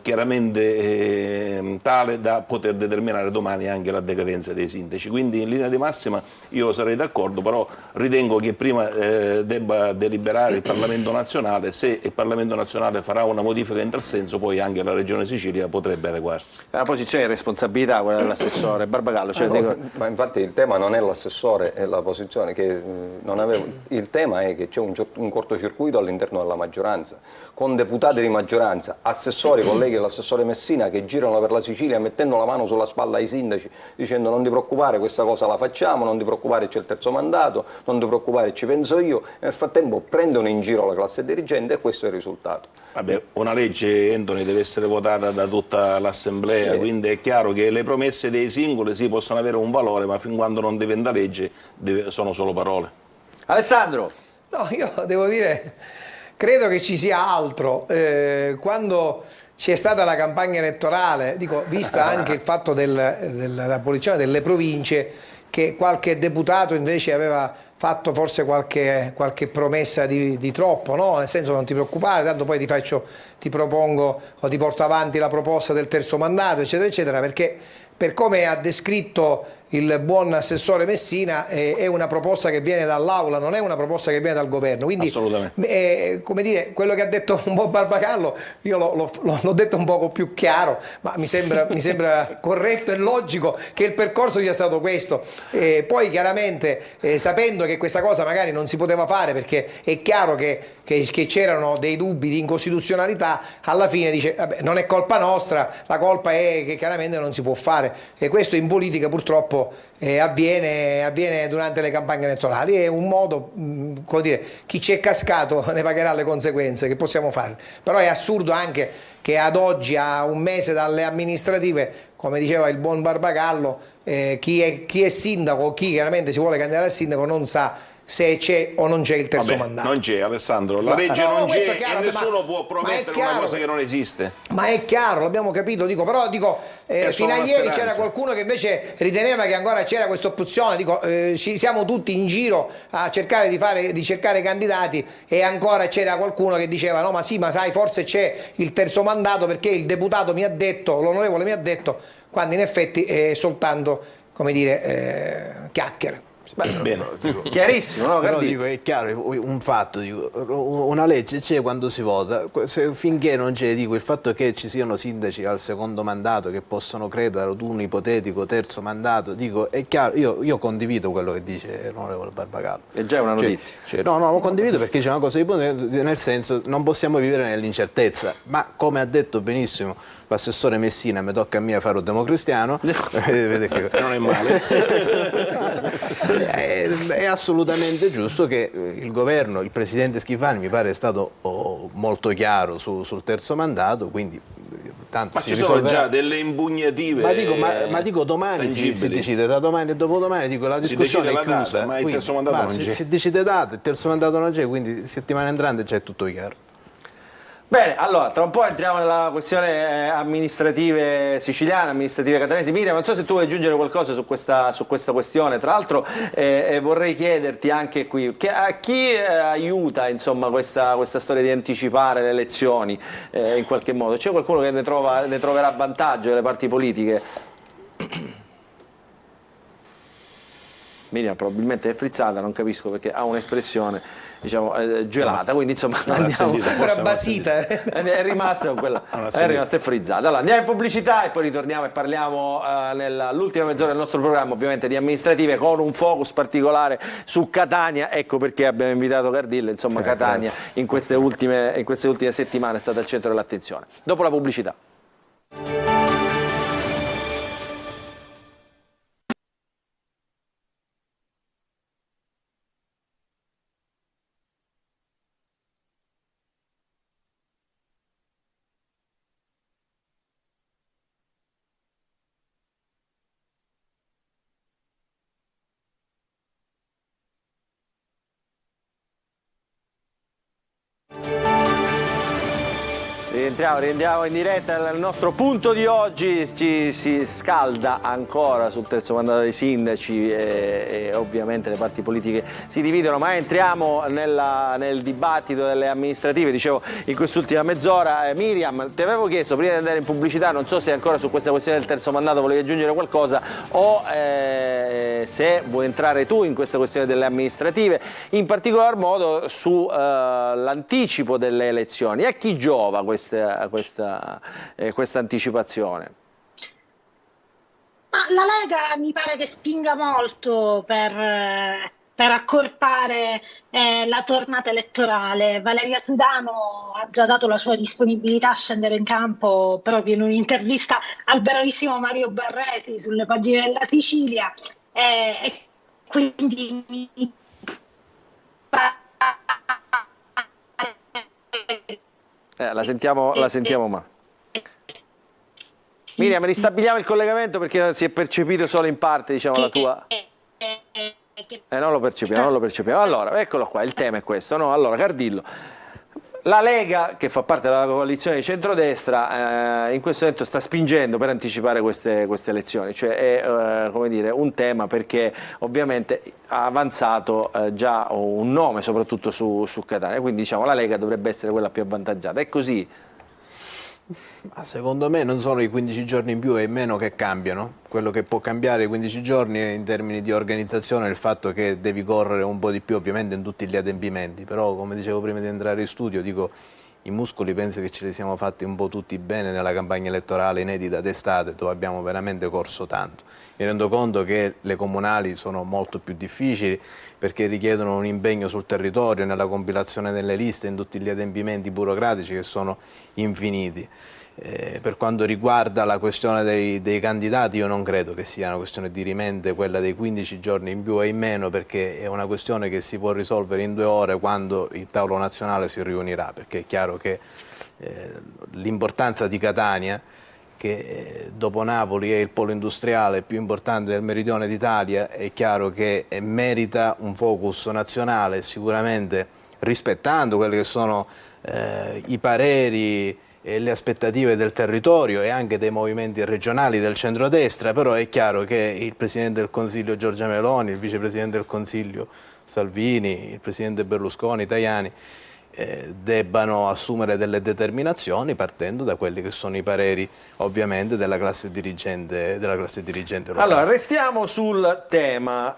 chiaramente tale da poter determinare domani anche la decadenza dei sindaci. Quindi in linea di massima io sarei d'accordo, però ritengo che prima debba deliberare il Parlamento nazionale. Se il Parlamento nazionale farà una modifica in tal senso, poi anche la Regione Sicilia potrebbe adeguarsi. È una posizione di responsabilità quella dell'assessore Barbagallo. Cioè, Ma infatti il tema non è l'assessore, è la posizione che non avevo. Il tema è che c'è un cortocircuito all'interno della maggioranza, con deputati di maggioranza, assessori, colleghi dell'assessore Messina che girano per la Sicilia mettendo la mano sulla spalla ai sindaci dicendo non ti preoccupare, questa cosa la facciamo, non ti preoccupare, c'è il terzo mandato, non ti preoccupare, ci penso io. Nel frattempo prendono in giro la classe dirigente e questo è il risultato. Vabbè, una legge, Anthony, deve essere votata da tutta l'Assemblea, sì. Quindi è chiaro che le promesse dei singoli sì possono avere un valore, ma fin quando non diventa legge sono solo parole. Alessandro! No, io devo dire, credo che ci sia altro. Quando c'è stata la campagna elettorale, dico, vista anche il fatto dell'abolizione delle province, che qualche deputato invece aveva fatto forse qualche promessa di troppo, no? Nel senso non ti preoccupare, tanto poi ti propongo o ti porto avanti la proposta del terzo mandato, eccetera, eccetera, perché per come ha descritto il buon assessore Messina è una proposta che viene dall'Aula, non è una proposta che viene dal governo. Quindi, come dire, quello che ha detto un po' Barbagallo, io l'ho detto un poco più chiaro, ma mi sembra corretto e logico che il percorso sia stato questo. Poi chiaramente sapendo che questa cosa magari non si poteva fare perché è chiaro che c'erano dei dubbi di incostituzionalità, alla fine dice vabbè, non è colpa nostra, la colpa è che chiaramente non si può fare, e questo in politica purtroppo avviene durante le campagne elettorali. È un modo, come dire, chi ci è cascato ne pagherà le conseguenze, che possiamo fare. Però è assurdo anche che ad oggi, a un mese dalle amministrative, come diceva il buon Barbagallo, chi è sindaco, chi chiaramente si vuole candidare al sindaco non sa se c'è o non c'è il terzo mandato. Non c'è, Alessandro, la legge non c'è e nessuno può promettere una cosa che non esiste. Ma è chiaro, l'abbiamo capito, però fino a ieri c'era qualcuno che invece riteneva che ancora c'era questa opzione, siamo tutti in giro a cercare di cercare candidati e ancora c'era qualcuno che diceva no ma sì, ma sai, forse c'è il terzo mandato perché il deputato mi ha detto, l'onorevole mi ha detto, quando in effetti è soltanto, come dire, chiacchiere. Bene, chiarissimo, no? Però dico, è chiaro un fatto, una legge c'è quando si vota, finché non c'è, dico, il fatto che ci siano sindaci al secondo mandato che possono credere ad un ipotetico terzo mandato, dico, è chiaro, io condivido quello che dice l'onorevole Barbagallo. È già una notizia. No, lo condivido perché c'è una cosa nel senso, non possiamo vivere nell'incertezza, ma come ha detto benissimo l'assessore Messina, mi tocca a me fare un democristiano, non è male. È assolutamente giusto che il governo, il presidente Schifani mi pare è stato molto chiaro sul terzo mandato, quindi tanto Ma si ci sono risolverà. già delle impugnative Ma dico domani si tangibili. decide, da domani e dopodomani, dico la Si discussione decide è la chiusa. data, ma il quindi, terzo mandato non c'è. si decide data, il terzo mandato non c'è, quindi settimana entrante c'è tutto chiaro. Bene, allora, tra un po' entriamo nella questione amministrative siciliane, amministrative catanesi. Miriam, non so se tu vuoi aggiungere qualcosa su questa questione. Tra l'altro vorrei chiederti anche qui, a chi aiuta insomma, questa storia di anticipare le elezioni in qualche modo? C'è qualcuno che ne troverà vantaggio delle parti politiche? Miriam probabilmente è frizzata, non capisco perché ha un'espressione diciamo gelata, quindi insomma andiamo, Era basita. è rimasta con quella, è rimasta frizzata. Allora andiamo in pubblicità e poi ritorniamo e parliamo nell'ultima mezz'ora del nostro programma ovviamente di amministrative con un focus particolare su Catania. Ecco perché abbiamo invitato Cardillo, insomma Catania in queste ultime settimane è stata al centro dell'attenzione. Dopo la pubblicità. Rientriamo in diretta. Il nostro punto di oggi ci si scalda ancora sul terzo mandato dei sindaci e ovviamente le parti politiche si dividono, ma entriamo nel dibattito delle amministrative. Dicevo in quest'ultima mezz'ora, Miriam, ti avevo chiesto prima di andare in pubblicità, non so se ancora su questa questione del terzo mandato volevi aggiungere qualcosa o se vuoi entrare tu in questa questione delle amministrative, in particolar modo su l'anticipo delle elezioni. A chi giova questa anticipazione? Ma la Lega mi pare che spinga molto per accorpare la tornata elettorale. Valeria Sudano ha già dato la sua disponibilità a scendere in campo proprio in un'intervista al bravissimo Mario Barresi sulle pagine della Sicilia e quindi mi la sentiamo ma. Miriam, ristabiliamo il collegamento perché si è percepito solo in parte, diciamo, la tua. Non lo percepiamo. Allora, eccolo qua, il tema è questo, no? Allora, Cardillo, la Lega, che fa parte della coalizione di centrodestra, in questo momento sta spingendo per anticipare queste elezioni, cioè è come dire, un tema perché ovviamente ha avanzato già un nome, soprattutto su Catania, quindi diciamo la Lega dovrebbe essere quella più avvantaggiata. È così? Ma secondo me non sono i 15 giorni in più e in meno che cambiano. Quello che può cambiare i 15 giorni in termini di organizzazione è il fatto che devi correre un po' di più ovviamente in tutti gli adempimenti, però come dicevo prima di entrare in studio, dico i muscoli penso che ce li siamo fatti un po' tutti bene nella campagna elettorale inedita d'estate dove abbiamo veramente corso tanto. Mi rendo conto che le comunali sono molto più difficili perché richiedono un impegno sul territorio, nella compilazione delle liste, in tutti gli adempimenti burocratici che sono infiniti. Per quanto riguarda la questione dei candidati, io non credo che sia una questione dirimente quella dei 15 giorni in più e in meno, perché è una questione che si può risolvere in 2 ore quando il tavolo nazionale si riunirà, perché è chiaro che l'importanza di Catania, che dopo Napoli è il polo industriale più importante del meridione d'Italia, è chiaro che merita un focus nazionale, sicuramente rispettando quelli che sono i pareri e le aspettative del territorio e anche dei movimenti regionali del centrodestra, però è chiaro che il Presidente del Consiglio Giorgia Meloni, il Vicepresidente del Consiglio Salvini, il Presidente Berlusconi, Tajani, debbano assumere delle determinazioni partendo da quelli che sono i pareri ovviamente della classe dirigente locale. Allora, restiamo sul tema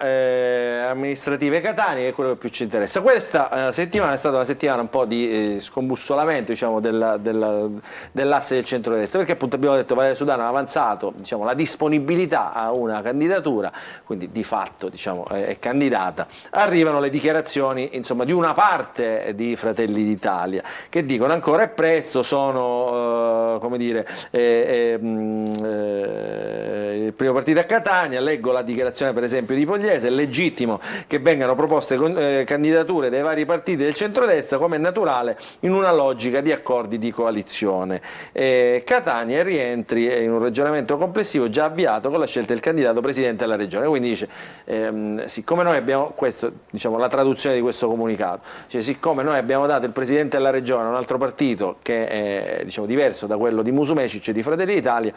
amministrative Catania, che è quello che più ci interessa. Questa settimana è stata una settimana un po' di scombussolamento, diciamo, dell'asse del centrodestra, perché appunto abbiamo detto Valeria Sudano ha avanzato, diciamo, la disponibilità a una candidatura, quindi di fatto, diciamo, è candidata. Arrivano le dichiarazioni, insomma, di una parte di Fratelli d'Italia che dicono ancora è presto, sono come dire il primo partito a Catania, leggo la dichiarazione per esempio di Pogliese: è legittimo che vengano proposte candidature dai vari partiti del centrodestra, come è naturale in una logica di accordi di coalizione. Catania rientri in un ragionamento complessivo già avviato con la scelta del candidato presidente della regione. Quindi dice, siccome noi abbiamo, questo, diciamo, la traduzione di questo comunicato, cioè, siccome noi abbiamo dato il presidente della regione a un altro partito che è, diciamo, diverso da quello di Musumeci e di Fratelli d'Italia,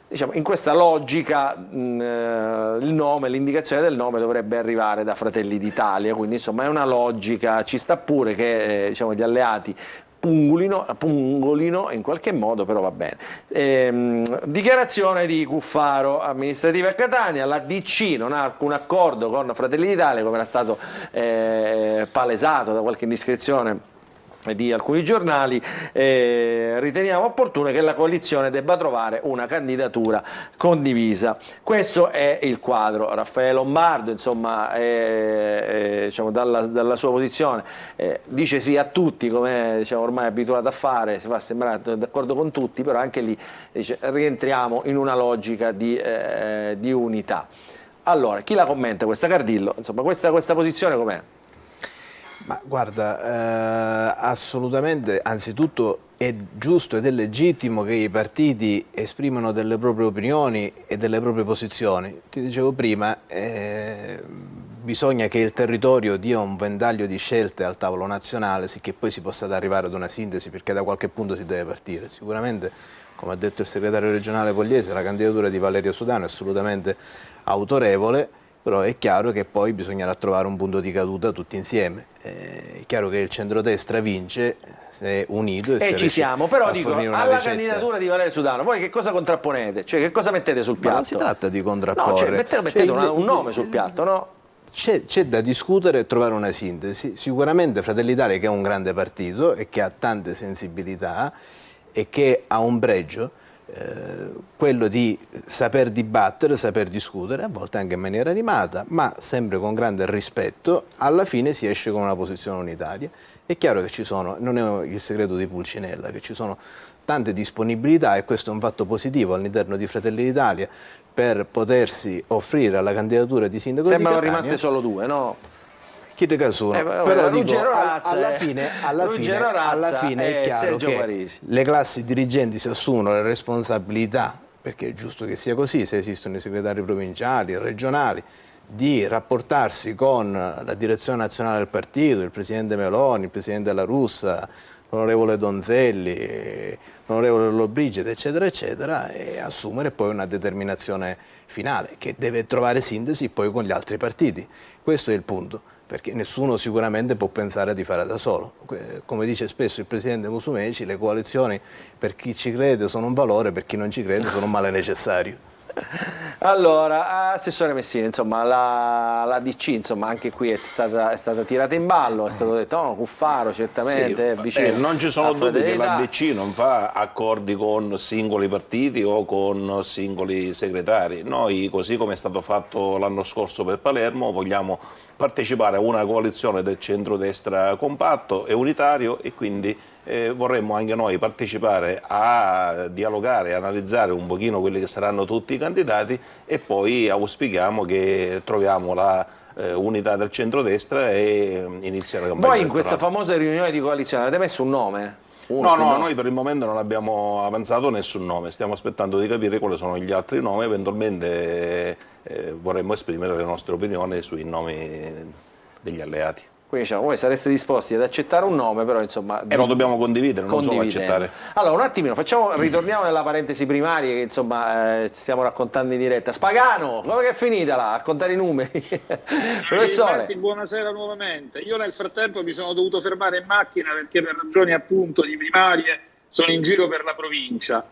diciamo, in questa logica l'indicazione del nome dovrebbe arrivare da Fratelli d'Italia, quindi insomma è una logica, ci sta pure che diciamo, gli alleati pungolino in qualche modo, però va bene. Dichiarazione di Cuffaro, amministrativa a Catania: la DC non ha alcun accordo con Fratelli d'Italia, come era stato palesato da qualche indiscrezione di alcuni giornali. Riteniamo opportuno che la coalizione debba trovare una candidatura condivisa. Questo è il quadro. Raffaele Lombardo, insomma, diciamo, dalla sua posizione dice sì a tutti, come diciamo, ormai è abituato a fare, si fa sembrare d'accordo con tutti, però anche lì dice rientriamo in una logica di unità. Allora, chi la commenta questa, Cardillo? Insomma, questa posizione com'è? Ma guarda, assolutamente, anzitutto è giusto ed è legittimo che i partiti esprimano delle proprie opinioni e delle proprie posizioni. Ti dicevo prima, bisogna che il territorio dia un ventaglio di scelte al tavolo nazionale, sicché poi si possa arrivare ad una sintesi, perché da qualche punto si deve partire. Sicuramente, come ha detto il segretario regionale Pogliese, la candidatura di Valerio Sudano è assolutamente autorevole, però è chiaro che poi bisognerà trovare un punto di caduta tutti insieme. È chiaro che il centrodestra vince se è unito e ci siamo, però dico, alla candidatura di Valerio Sudano voi che cosa contrapponete? Cioè, che cosa mettete sul piatto? Ma non si tratta di contrapporre. No, cioè, mettete un nome sul piatto, no? C'è da discutere e trovare una sintesi. Sicuramente Fratelli d'Italia, che è un grande partito e che ha tante sensibilità e che ha un pregio, quello di saper dibattere, saper discutere, a volte anche in maniera animata, ma sempre con grande rispetto, alla fine si esce con una posizione unitaria. È chiaro che ci sono, non è il segreto di Pulcinella, che ci sono tante disponibilità, e questo è un fatto positivo all'interno di Fratelli d'Italia, per potersi offrire alla candidatura di sindaco di Catania. Sembrano rimaste solo due, no? Chi te casuno? Però dico, alla fine è chiaro che Parisi. Le classi dirigenti si assumono le responsabilità, perché è giusto che sia così, se esistono i segretari provinciali, regionali, di rapportarsi con la direzione nazionale del partito, il presidente Meloni, il presidente La Russa, l'onorevole Donzelli, l'onorevole Lollobrigida, eccetera, eccetera, e assumere poi una determinazione finale che deve trovare sintesi poi con gli altri partiti. Questo è il punto, perché nessuno sicuramente può pensare di fare da solo. Come dice spesso il presidente Musumeci, le coalizioni per chi ci crede sono un valore, per chi non ci crede sono un male necessario. Allora, Assessore Messina, insomma, la DC, insomma, anche qui è stata tirata in ballo, è stato detto, no, Cuffaro certamente è vicino. Non ci sono dubbi che la DC non fa accordi con singoli partiti o con singoli segretari. Noi, così come è stato fatto l'anno scorso per Palermo, vogliamo partecipare a una coalizione del centrodestra compatto e unitario, e quindi vorremmo anche noi partecipare a dialogare, analizzare un pochino quelli che saranno tutti i candidati, e poi auspichiamo che troviamo la unità del centrodestra e iniziare la campagna Voi in questa famosa riunione di coalizione avete messo un nome? No, noi per il momento non abbiamo avanzato nessun nome, stiamo aspettando di capire quali sono gli altri nomi, eventualmente vorremmo esprimere le nostre opinioni sui nomi degli alleati. Quindi diciamo, voi sareste disposti ad accettare un nome, però insomma... E lo dobbiamo condividere, non solo accettare. Allora, un attimino, ritorniamo nella parentesi primaria che insomma stiamo raccontando in diretta. Spagano, come è finita là? A contare i numeri. Professore. Buonasera nuovamente. Io nel frattempo mi sono dovuto fermare in macchina perché per ragioni appunto di primarie sono in giro per la provincia.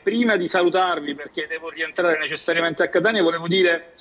Prima di salutarvi, perché devo rientrare necessariamente a Catania, volevo dire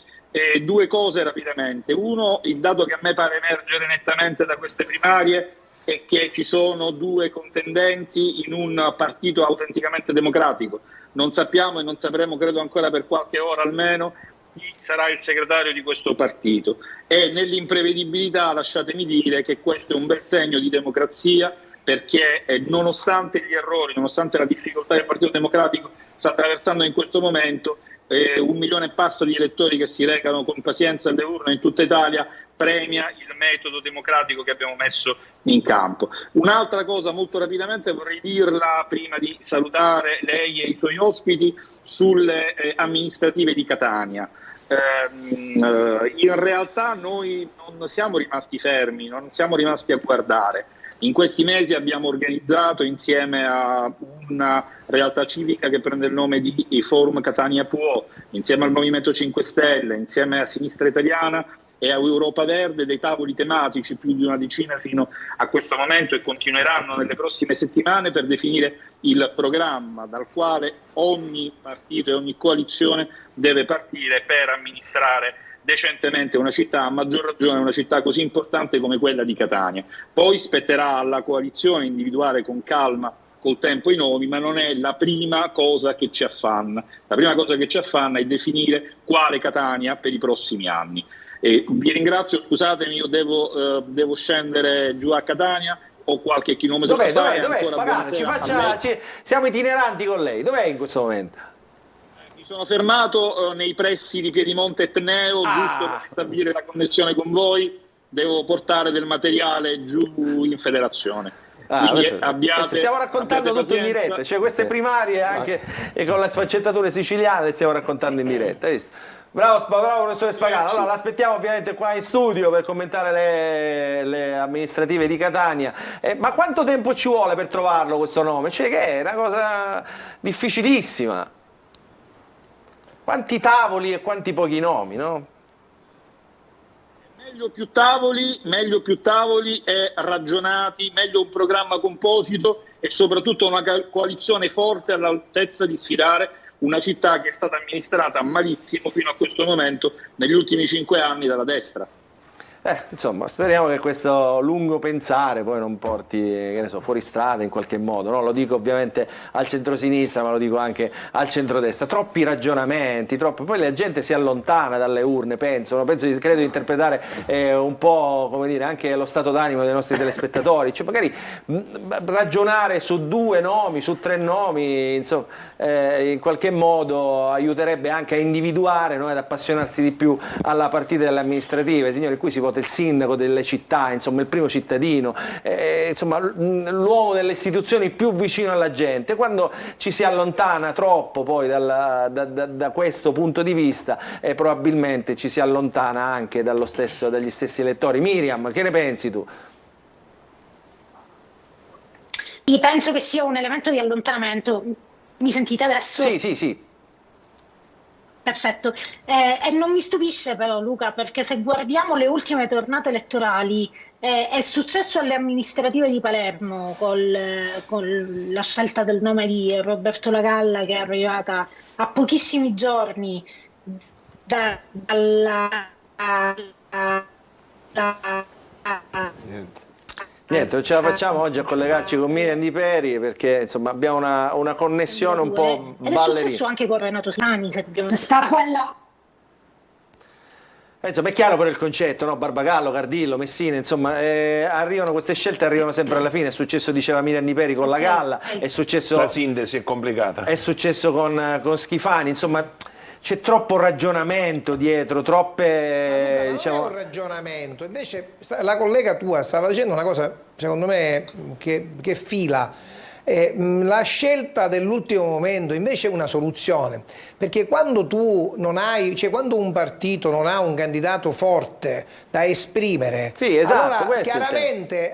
due cose rapidamente. Uno, il dato che a me pare emergere nettamente da queste primarie è che ci sono due contendenti in un partito autenticamente democratico. Non sappiamo e non sapremo, credo ancora per qualche ora almeno, chi sarà il segretario di questo partito. E nell'imprevedibilità lasciatemi dire che questo è un bel segno di democrazia, perché nonostante gli errori, nonostante la difficoltà che il Partito Democratico sta attraversando in questo momento, 1 milione e passa di elettori che si recano con pazienza alle urne in tutta Italia, premia il metodo democratico che abbiamo messo in campo. Un'altra cosa molto rapidamente vorrei dirla prima di salutare lei e i suoi ospiti sulle amministrative di Catania. In realtà noi non siamo rimasti fermi, non siamo rimasti a guardare. In questi mesi abbiamo organizzato insieme a una realtà civica che prende il nome di Forum Catania Può, insieme al Movimento 5 Stelle, insieme a Sinistra Italiana e a Europa Verde, dei tavoli tematici, più di una decina fino a questo momento, e continueranno nelle prossime settimane, per definire il programma dal quale ogni partito e ogni coalizione deve partire per amministrare decentemente una città, a maggior ragione una città così importante come quella di Catania. Poi spetterà alla coalizione individuare con calma, col tempo, i nomi, ma non è la prima cosa che ci affanna. La prima cosa che ci affanna è definire quale Catania per i prossimi anni. Vi ringrazio, scusatemi, io devo scendere giù a Catania, ho qualche chilometro da fare. Dov'è Spagano? Siamo itineranti con lei, dov'è in questo momento? Sono fermato nei pressi di Piedimonte Etneo, giusto per stabilire la connessione con voi. Devo portare del materiale giù in federazione. Stiamo raccontando tutto in diretta, cioè queste primarie anche e con le sfaccettature siciliane le stiamo raccontando in diretta, visto? Bravo professore Spagano. Allora l'aspettiamo ovviamente qua in studio per commentare le amministrative di Catania. Ma quanto tempo ci vuole per trovarlo questo nome? Cioè, che è una cosa difficilissima. Quanti tavoli e quanti pochi nomi, no? Meglio più tavoli e ragionati, meglio un programma composito e soprattutto una coalizione forte all'altezza di sfidare una città che è stata amministrata malissimo fino a questo momento negli ultimi 5 anni dalla destra. Insomma, speriamo che questo lungo pensare poi non porti, che ne so, fuori strada in qualche modo, no? Lo dico ovviamente al centrosinistra, ma lo dico anche al centrodestra. Troppi ragionamenti, poi la gente si allontana dalle urne, credo di interpretare un po', come dire, anche lo stato d'animo dei nostri telespettatori, cioè magari ragionare su 2 nomi, su 3 nomi, insomma, in qualche modo aiuterebbe anche a individuare, no? Ad appassionarsi di più alla partita delle amministrative, signori, qui si vota il sindaco delle città, insomma il primo cittadino, insomma l'uomo delle istituzioni più vicino alla gente. Quando ci si allontana troppo poi da questo punto di vista, probabilmente ci si allontana anche dagli stessi elettori. Miriam, che ne pensi tu? Io penso che sia un elemento di allontanamento. Mi sentite adesso? Sì. Perfetto, e non mi stupisce però, Luca, perché se guardiamo le ultime tornate elettorali, è successo alle amministrative di Palermo con la scelta del nome di Roberto Lagalla, che è arrivata a pochissimi giorni Niente, non ce la facciamo oggi a collegarci con Miriam Di Peri, perché insomma abbiamo una connessione un po' ballerina. Ed è successo anche con Renato Sani, se sta quella. Insomma è chiaro però il concetto, no? Barbagallo, Cardillo, Messina, insomma arrivano queste scelte, arrivano sempre alla fine. È successo, diceva Miriam Di Peri, con la Galla, è successo, la sintesi è complicata, è successo con Schifani, insomma c'è troppo ragionamento dietro, troppe... Non è un ragionamento, invece la collega tua stava dicendo una cosa, secondo me, che fila. La scelta dell'ultimo momento invece è una soluzione, perché quando tu non hai, cioè quando un partito non ha un candidato forte da esprimere, sì, esatto, allora chiaramente,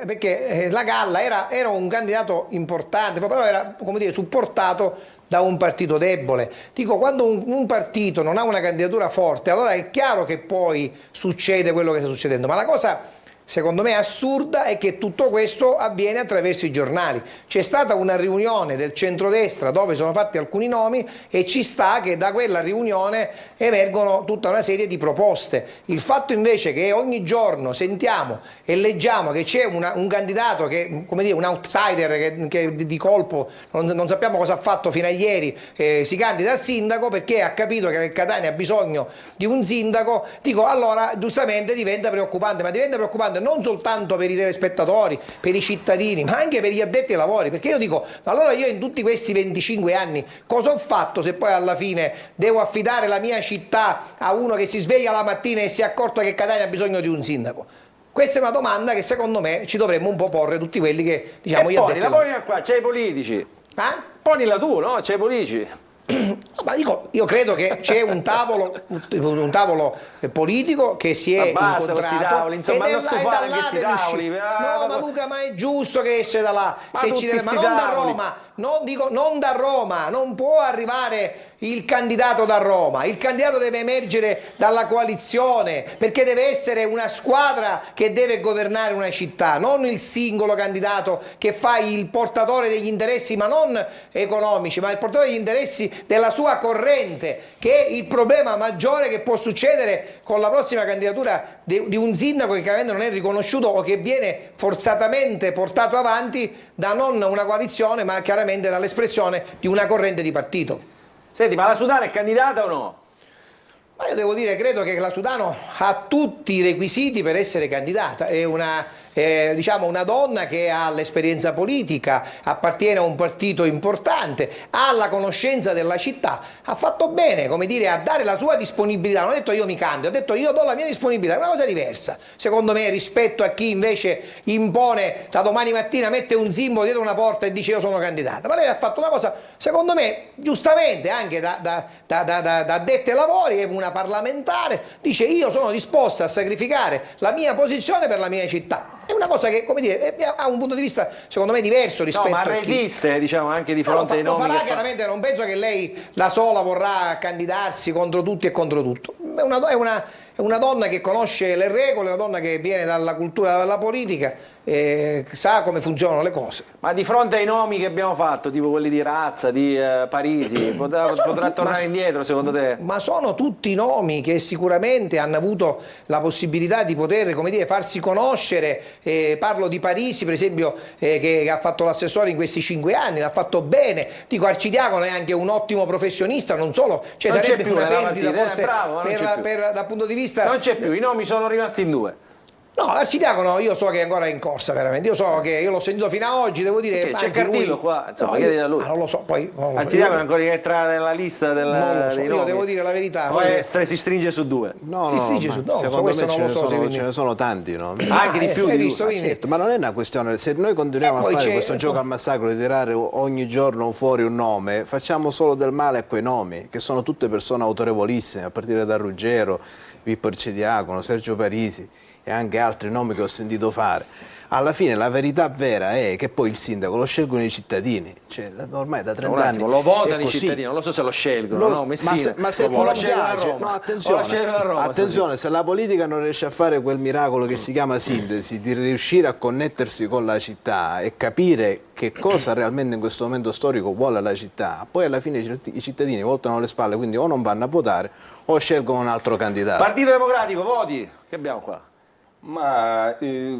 perché la Galla era un candidato importante, però era, come dire, supportato da un partito debole. Dico, quando un partito non ha una candidatura forte, allora è chiaro che poi succede quello che sta succedendo, ma la cosa secondo me assurda è che tutto questo avviene attraverso i giornali. C'è stata una riunione del centrodestra dove sono fatti alcuni nomi e ci sta che da quella riunione emergono tutta una serie di proposte. Il fatto invece che ogni giorno sentiamo e leggiamo che c'è un candidato che, come dire, un outsider che di colpo non sappiamo cosa ha fatto fino a ieri, si candida a sindaco perché ha capito che Catania ha bisogno di un sindaco, dico, allora giustamente diventa preoccupante, ma diventa preoccupante importante non soltanto per i telespettatori, per i cittadini, ma anche per gli addetti ai lavori, perché io dico, allora io in tutti questi 25 anni cosa ho fatto se poi alla fine devo affidare la mia città a uno che si sveglia la mattina e si è accorto che Catania ha bisogno di un sindaco? Questa è una domanda che secondo me ci dovremmo un po' porre tutti quelli che diciamo gli addetti ai lavori. Qua, c'è i politici. Ah? Ponila tu, no? C'è i politici. Ma dico, io credo che c'è un tavolo politico che si è basta incontrato questi tavoli, insomma, non stufare questi tavoli. No, ma Luca, ma è giusto che esce da là, se ci deve, ma non da Roma, non da Roma, non può arrivare il candidato da Roma, il candidato deve emergere dalla coalizione, perché deve essere una squadra che deve governare una città, non il singolo candidato che fa il portatore degli interessi, ma non economici, ma il portatore degli interessi della sua corrente, che è il problema maggiore che può succedere con la prossima candidatura di un sindaco che chiaramente non è riconosciuto o che viene forzatamente portato avanti da non una coalizione, ma chiaramente dall'espressione di una corrente di partito. Senti, ma la Sudano è candidata o no? Ma io devo dire, credo che la Sudano ha tutti i requisiti per essere candidata, è diciamo una donna che ha l'esperienza politica, appartiene a un partito importante, ha la conoscenza della città, ha fatto bene, come dire, a dare la sua disponibilità, non ha detto io mi candido, ha detto io do la mia disponibilità, è una cosa diversa, secondo me, rispetto a chi invece impone, da domani mattina mette un simbolo dietro una porta e dice io sono candidata, ma lei ha fatto una cosa, secondo me, giustamente, anche da addetti ai lavori, è una parlamentare, dice io sono disposta a sacrificare la mia posizione per la mia città. È una cosa che, come dire, ha un punto di vista secondo me diverso rispetto ma a chi... resiste, diciamo, anche di fronte ai nomi. Lo farà chiaramente, non penso che lei da sola vorrà candidarsi contro tutti e contro tutto. È una donna che conosce le regole, una donna che viene dalla cultura della politica, sa come funzionano le cose. Ma di fronte ai nomi che abbiamo fatto, tipo quelli di Razza, di Parisi, potrà tornare indietro secondo te? Ma sono tutti nomi che sicuramente hanno avuto la possibilità di poter, come dire, farsi conoscere. Parlo di Parisi, per esempio, che ha fatto l'assessore in questi 5 anni, l'ha fatto bene. Dico, Arcidiacono è anche un ottimo professionista, non solo, cioè non sarebbe c'è più una nella perdita partita, forse bravo, dal punto di vista... Non c'è più, i nomi sono rimasti in 2. No, Arcidiacono io so che è ancora in corsa veramente, io so che io l'ho sentito fino a oggi, devo dire... C'è Cardillo qua, insomma, no, chiedi da lui. Non lo so, poi... Arcidiacono ancora che entra nella lista non lo so, dei io nomi. devo dire la verità. Poi si stringe su 2. No, Si stringe su- no, secondo questo me non lo so, ce ne sono tanti, no? Anche di più hai di visto, due. quindi- Certo, ma non è una questione, se noi continuiamo a poi fare c'è- questo gioco al massacro di tirare ogni giorno fuori un nome, facciamo solo del male a quei nomi, che sono tutte persone autorevolissime, a partire da Ruggero, Pippo Arcidiacono, Sergio Parisi e anche altri nomi che ho sentito fare. Alla fine la verità vera è che poi il sindaco lo scelgono i cittadini, cioè, ormai da 30 Un attimo, anni lo votano è i così. cittadini, non lo so se lo scelgono, no? Messina. Ma se Lo non scelgono a piace, Roma. no, O lo attenzione, scelgono a Roma, attenzione, se la politica non riesce a fare quel miracolo che si chiama sintesi, di riuscire a connettersi con la città e capire che cosa realmente in questo momento storico vuole la città, poi alla fine i cittadini voltano le spalle, quindi o non vanno a votare o scelgono un altro candidato. Partito Democratico, voti. Che abbiamo qua? Ma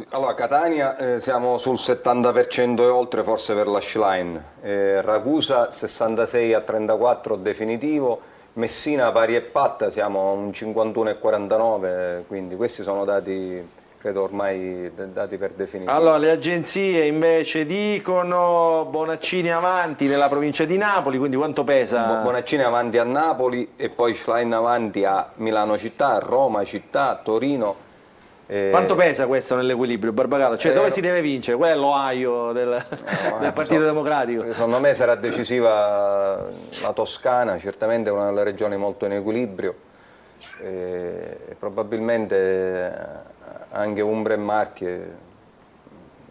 allora Catania siamo sul 70% e oltre forse per la Schlein, Ragusa 66-34 definitivo, Messina pari e patta siamo a un 51-49, quindi questi sono dati credo ormai dati per definitivo. Allora, le agenzie invece dicono Bonaccini avanti nella provincia di Napoli, quindi quanto pesa? Bonaccini avanti a Napoli e poi Schlein avanti a Milano città, Roma città, Torino. Quanto pesa questo nell'equilibrio, Barbagallo? Cioè dove si deve vincere? Quello è l'Ohio del Partito Democratico. Secondo me sarà decisiva la Toscana, certamente è una delle regioni molto in equilibrio, e probabilmente anche Umbria e Marche,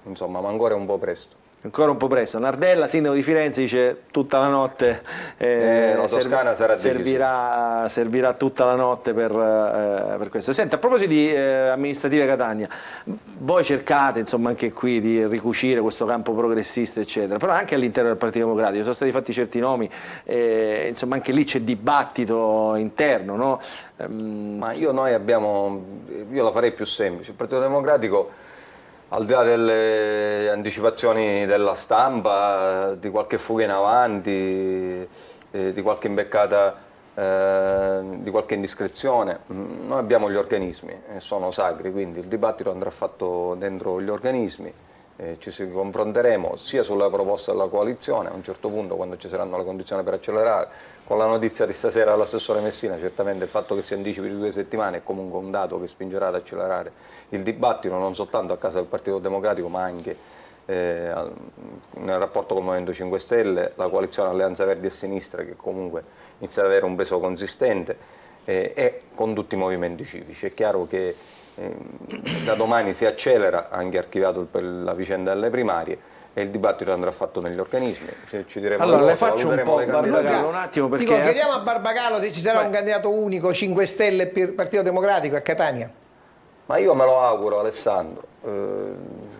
insomma, ma ancora è un po' presto. Ancora un po' presto. Nardella, sindaco di Firenze, dice tutta la notte la Toscana sarà servirà tutta la notte per questo. Senti, a proposito di amministrative Catania, voi cercate insomma anche qui di ricucire questo campo progressista eccetera, però anche all'interno del Partito Democratico sono stati fatti certi nomi, insomma anche lì c'è dibattito interno, no? Ma io la farei più semplice. Il Partito Democratico, al di là delle anticipazioni della stampa, di qualche fuga in avanti, di qualche imbeccata di qualche indiscrezione. Noi abbiamo gli organismi, sono sacri, quindi il dibattito andrà fatto dentro gli organismi, ci si confronteremo sia sulla proposta della coalizione, a un certo punto quando ci saranno le condizioni per accelerare, con la notizia di stasera all'assessore Messina, certamente il fatto che si anticipi di 2 settimane è comunque un dato che spingerà ad accelerare il dibattito non soltanto a casa del Partito Democratico ma anche nel rapporto con il Movimento 5 Stelle, la coalizione Alleanza Verdi e Sinistra che comunque inizia ad avere un peso consistente e con tutti i movimenti civici. È chiaro che da domani si accelera, anche archiviato per la vicenda delle primarie, e il dibattito andrà fatto negli organismi. Ci diremo allora, le le faccio un po' Barbagallo un attimo perché... Dico, chiediamo a Barbagallo se ci sarà un candidato unico 5 Stelle per Partito Democratico a Catania. Ma io me lo auguro, Alessandro.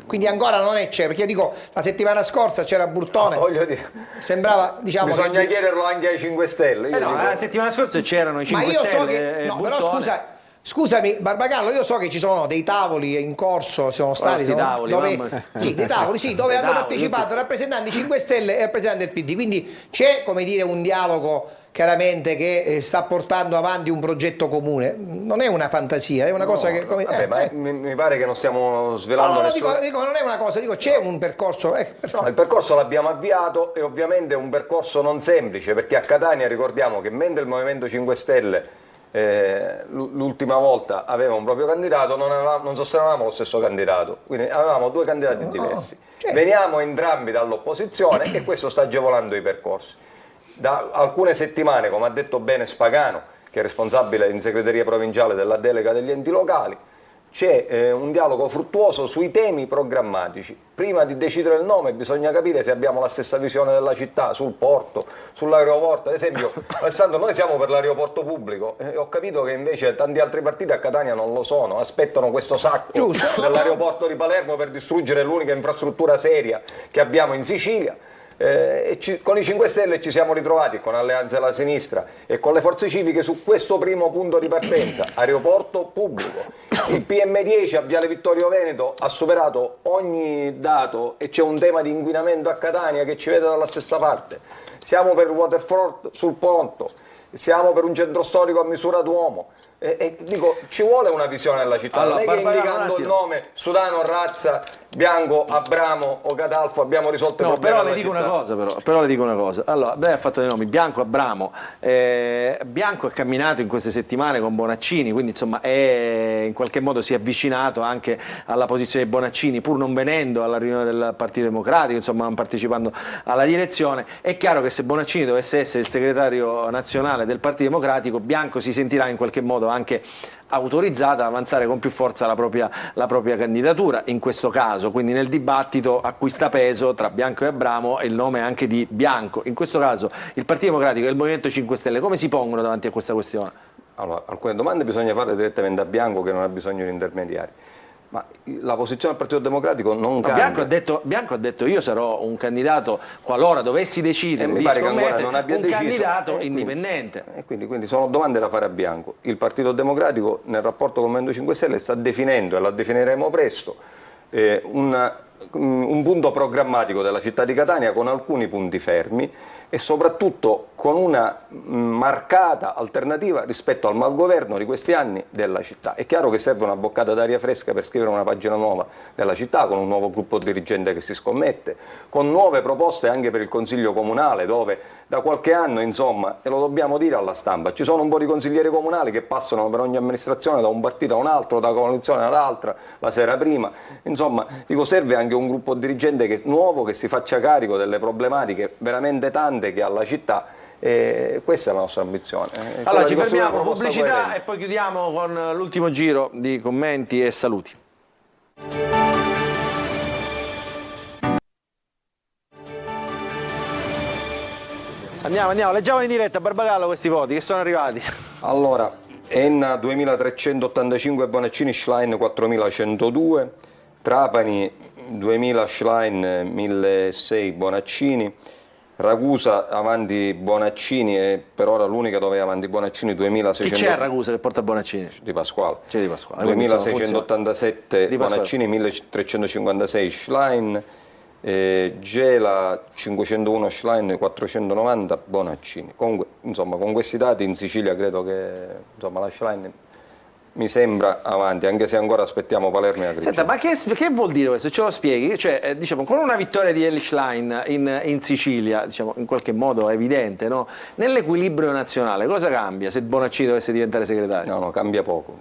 Quindi ancora non c'è, perché dico, la settimana scorsa c'era Burtone, Voglio dire, sembrava, diciamo, bisogna chiederlo anche ai 5 Stelle. Io no, dico, la settimana scorsa c'erano i 5 ma io Stelle so che, e no, Burtone. però scusami Barbagallo, io so che ci sono dei tavoli in corso, sono stati tavoli, dove, sì, dei tavoli, sì, dove hanno partecipato rappresentanti 5 Stelle e rappresentanti del PD, quindi c'è, come dire, un dialogo chiaramente che sta portando avanti un progetto comune, non è una fantasia, è una cosa che... Vabbè, ma mi pare che non stiamo svelando no, dico, non è una cosa, dico, c'è un percorso... No, il percorso l'abbiamo avviato e ovviamente è un percorso non semplice, perché a Catania ricordiamo che mentre il Movimento 5 Stelle l'ultima volta aveva un proprio candidato, non sostenevamo lo stesso candidato, quindi avevamo 2 candidati diversi. Certo. Veniamo entrambi dall'opposizione e questo sta agevolando i percorsi. Da alcune settimane, come ha detto bene Spagano, che è responsabile in segreteria provinciale della delega degli enti locali, c'è un dialogo fruttuoso sui temi programmatici. Prima di decidere il nome bisogna capire se abbiamo la stessa visione della città, sul porto, sull'aeroporto. Ad esempio, Alessandro, noi siamo per l'aeroporto pubblico e ho capito che invece tanti altri partiti a Catania non lo sono, aspettano questo sacco dell'aeroporto di Palermo per distruggere l'unica infrastruttura seria che abbiamo in Sicilia. Con i 5 Stelle ci siamo ritrovati con Alleanza della Sinistra e con le forze civiche su questo primo punto di partenza, aeroporto pubblico. Il PM10 a Viale Vittorio Veneto ha superato ogni dato e c'è un tema di inquinamento a Catania che ci vede dalla stessa parte. Siamo per il waterfront sul Ponto, siamo per un centro storico a misura d'uomo. Dico, ci vuole una visione della città, allora, non è che indicando il nome Sudano, Razza, Bianco, Abramo o Catalfo abbiamo risolto il problema. Però le dico una cosa, però le dico una cosa. Allora, lei ha fatto dei nomi, Bianco, Abramo. Bianco è camminato in queste settimane con Bonaccini, quindi insomma in qualche modo si è avvicinato anche alla posizione di Bonaccini, pur non venendo alla riunione del Partito Democratico, insomma non partecipando alla direzione. È chiaro che se Bonaccini dovesse essere il segretario nazionale del Partito Democratico, Bianco si sentirà in qualche modo anche autorizzata ad avanzare con più forza la propria candidatura in questo caso, quindi nel dibattito acquista peso tra Bianco e Abramo e il nome anche di Bianco. In questo caso il Partito Democratico e il Movimento 5 Stelle come si pongono davanti a questa questione? Allora, alcune domande bisogna farle direttamente a Bianco che non ha bisogno di intermediari. Ma la posizione del Partito Democratico non cambia. Bianco ha detto io sarò un candidato qualora dovessi decidere di scommettere, un candidato indipendente. Quindi sono domande da fare a Bianco. Il Partito Democratico nel rapporto con il Movimento 5 Stelle sta definendo, e la definiremo presto, un punto programmatico della città di Catania con alcuni punti fermi e soprattutto con una marcata alternativa rispetto al malgoverno di questi anni della città. È chiaro che serve una boccata d'aria fresca per scrivere una pagina nuova della città, con un nuovo gruppo dirigente che si scommette, con nuove proposte anche per il Consiglio Comunale, dove da qualche anno, insomma, e lo dobbiamo dire alla stampa, ci sono un po' di consiglieri comunali che passano per ogni amministrazione da un partito a un altro, da coalizione all'altra, la sera prima. Insomma, dico, serve anche un gruppo dirigente nuovo che si faccia carico delle problematiche veramente tante che ha la città. Questa è la nostra ambizione. Allora ci fermiamo, pubblicità e poi chiudiamo con l'ultimo giro di commenti e saluti. Andiamo, leggiamo in diretta Barbagallo questi voti che sono arrivati. Allora, Enna 2385 Bonaccini, Schlein 4102, Trapani 2000 Schlein, 1006 Bonaccini, Ragusa avanti Bonaccini e per ora l'unica dove è avanti Bonaccini 2600. Chi c'è a Ragusa che porta Bonaccini? Di Pasquale. C'è di Pasquale. 2687 di Bonaccini, 1356 Schlein, Gela 501 Schlein 490 Bonaccini. Comunque, insomma, con questi dati in Sicilia credo che insomma, la Schlein mi sembra avanti, anche se ancora aspettiamo Palermo e Agrigento. Senta, ma che vuol dire questo? Ce lo spieghi? Cioè, diciamo, con una vittoria di Elly Schlein in Sicilia, diciamo, in qualche modo evidente, no? Nell'equilibrio nazionale, cosa cambia se Bonaccini dovesse diventare segretario? No, cambia poco.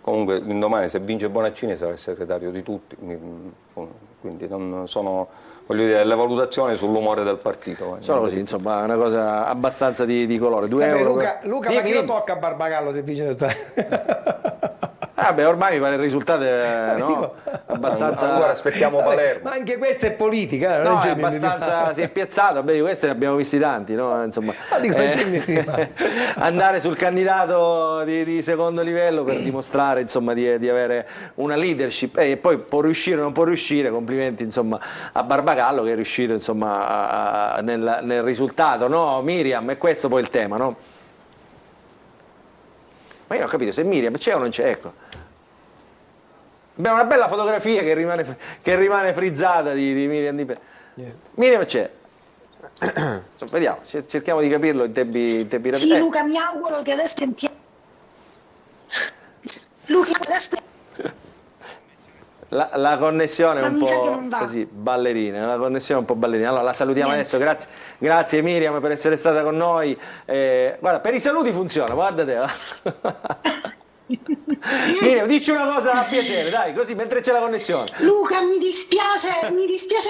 Comunque l'indomani se vince Bonaccini sarà il segretario di tutti, quindi non sono, voglio dire, le valutazioni sull'umore del partito. Solo così, insomma, una cosa abbastanza di colore. 2 Vabbè, euro. Luca, ma chi lo tocca a Barbagallo se vince? Beh, ormai mi pare il risultato no? Abbastanza. Ancora aspettiamo Palermo. Ma anche questa è politica, No, è abbastanza, si è piazzato, beh, di questi ne abbiamo visti tanti, no? Insomma, andare sul candidato di secondo livello per dimostrare insomma, di avere una leadership e poi può riuscire o non può riuscire, complimenti insomma, a Barbagallo che è riuscito insomma, nel risultato, no Miriam? E questo poi il tema, no? Ma io non ho capito se Miriam c'è o non c'è, ecco. Abbiamo una bella fotografia che rimane frizzata di Miriam Di Miriam c'è. Vediamo, cerchiamo di capirlo in tempi rapidi. Sì, Luca, mi auguro che adesso Luca, adesso la connessione è un mi sa che po' non va. così, ballerina, la connessione è un po' ballerina. Allora la salutiamo adesso, grazie Miriam per essere stata con noi. Guarda, per i saluti funziona, guarda te. Miriam, dici una cosa a piacere, dai, così mentre c'è la connessione. Luca, mi dispiace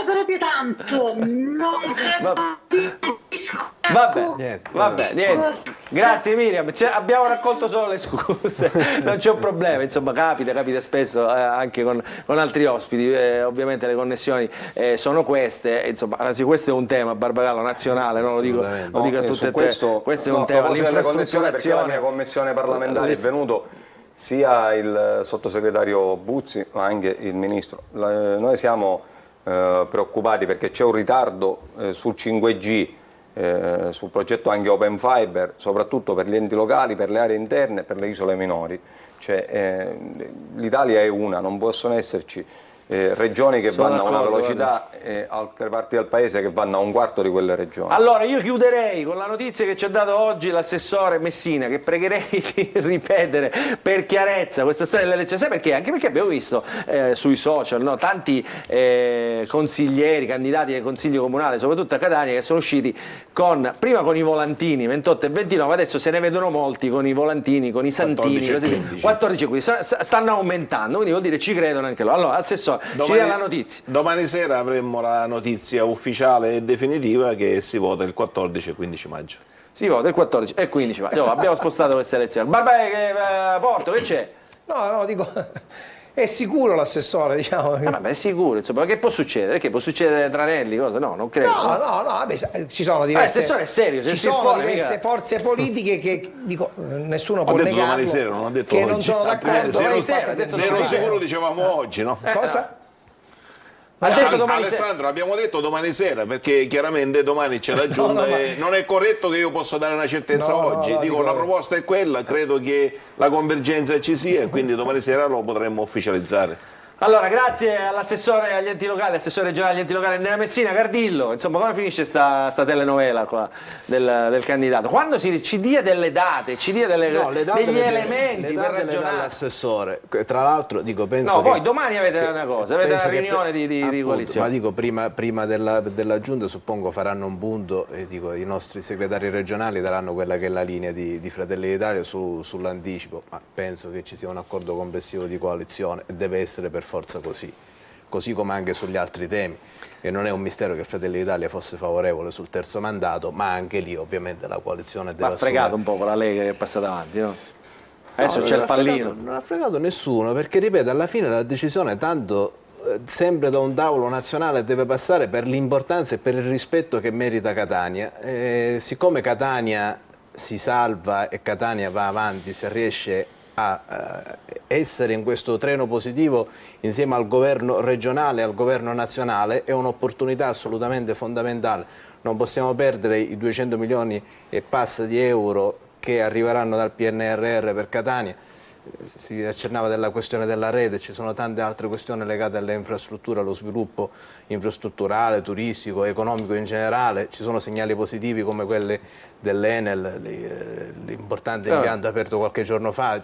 proprio tanto. Non capisco. Vabbè, niente. Grazie Miriam, abbiamo raccolto solo le scuse, non c'è un problema, insomma capita spesso anche con altri ospiti, ovviamente le connessioni sono queste, insomma, anzi questo è un tema, Barbagallo, nazionale, no? Lo dico a tutte e tre, questo è un tema, l'infrastrutturazione, perché la mia commissione parlamentare è venuto sia il sottosegretario Buzzi ma anche il ministro. Noi siamo preoccupati perché c'è un ritardo sul 5G, sul progetto anche Open Fiber, soprattutto per gli enti locali, per le aree interne, per le isole minori. Cioè, l'Italia è una, non possono esserci regioni che vanno a una velocità e altre parti del paese che vanno a un quarto di quelle regioni. Allora io chiuderei con la notizia che ci ha dato oggi l'assessore Messina, che pregherei di ripetere per chiarezza questa storia dell'elezione. Sai perché? Anche perché abbiamo visto sui social, no, tanti consiglieri, candidati ai consigli comunali, soprattutto a Catania, che sono usciti prima con i volantini 28 e 29, adesso se ne vedono molti con i volantini, con i santini 14 e 15, stanno aumentando, quindi vuol dire ci credono anche loro. Allora, assessore, ci dia la notizia. Domani sera avremo la notizia ufficiale e definitiva che si vota il 14 e 15 maggio. Si vota il 14 e 15 maggio. Abbiamo spostato queste elezioni. Porto, che c'è? No, dico, è sicuro l'assessore, diciamo. Vabbè, è sicuro, insomma, che può succedere? Che può succedere tranelli, cosa? No, non credo. No, vabbè, ci sono diverse. L'assessore è serio, ci sono diverse forze politiche che dico, nessuno può negarlo. Domani sera, non ho detto che oggi. Non sono d'accordo. Zero sicuro dicevamo oggi, no? Cosa? Alessandro, abbiamo detto domani sera perché chiaramente domani c'è la giunta e non è corretto che io possa dare una certezza oggi. Dico, la proposta è quella, credo che la convergenza ci sia e quindi domani sera lo potremmo ufficializzare. Allora, grazie all'assessore agli enti locali, assessore regionale agli enti locali Andrea Messina. Cardillo, insomma, come finisce sta telenovela qua del candidato? Quando ci dia delle date, ci dia degli elementi per ragionare. L'assessore, tra l'altro, dico, penso no, voi domani avete una cosa, avete una riunione di coalizione. Ma dico, prima della giunta suppongo faranno un punto e dico, i nostri segretari regionali daranno quella che è la linea di Fratelli d'Italia sull'anticipo, ma penso che ci sia un accordo complessivo di coalizione e deve essere per forza così come anche sugli altri temi, e non è un mistero che Fratelli d'Italia fosse favorevole sul terzo mandato, ma anche lì ovviamente la coalizione deve assumere. Ha fregato un po' con la Lega che è passata avanti, no? Adesso c'è il pallino. Non ha fregato nessuno, perché ripeto, alla fine la decisione tanto sempre da un tavolo nazionale deve passare per l'importanza e per il rispetto che merita Catania. Siccome Catania si salva e Catania va avanti, se riesce a essere in questo treno positivo insieme al governo regionale e al governo nazionale, è un'opportunità assolutamente fondamentale. Non possiamo perdere i 200 milioni e passa di euro che arriveranno dal PNRR per Catania. si accennava della questione della rete, ci sono tante altre questioni legate alle infrastrutture, allo sviluppo infrastrutturale, turistico, economico in generale, ci sono segnali positivi come quelli dell'Enel, l'importante impianto aperto qualche giorno fa,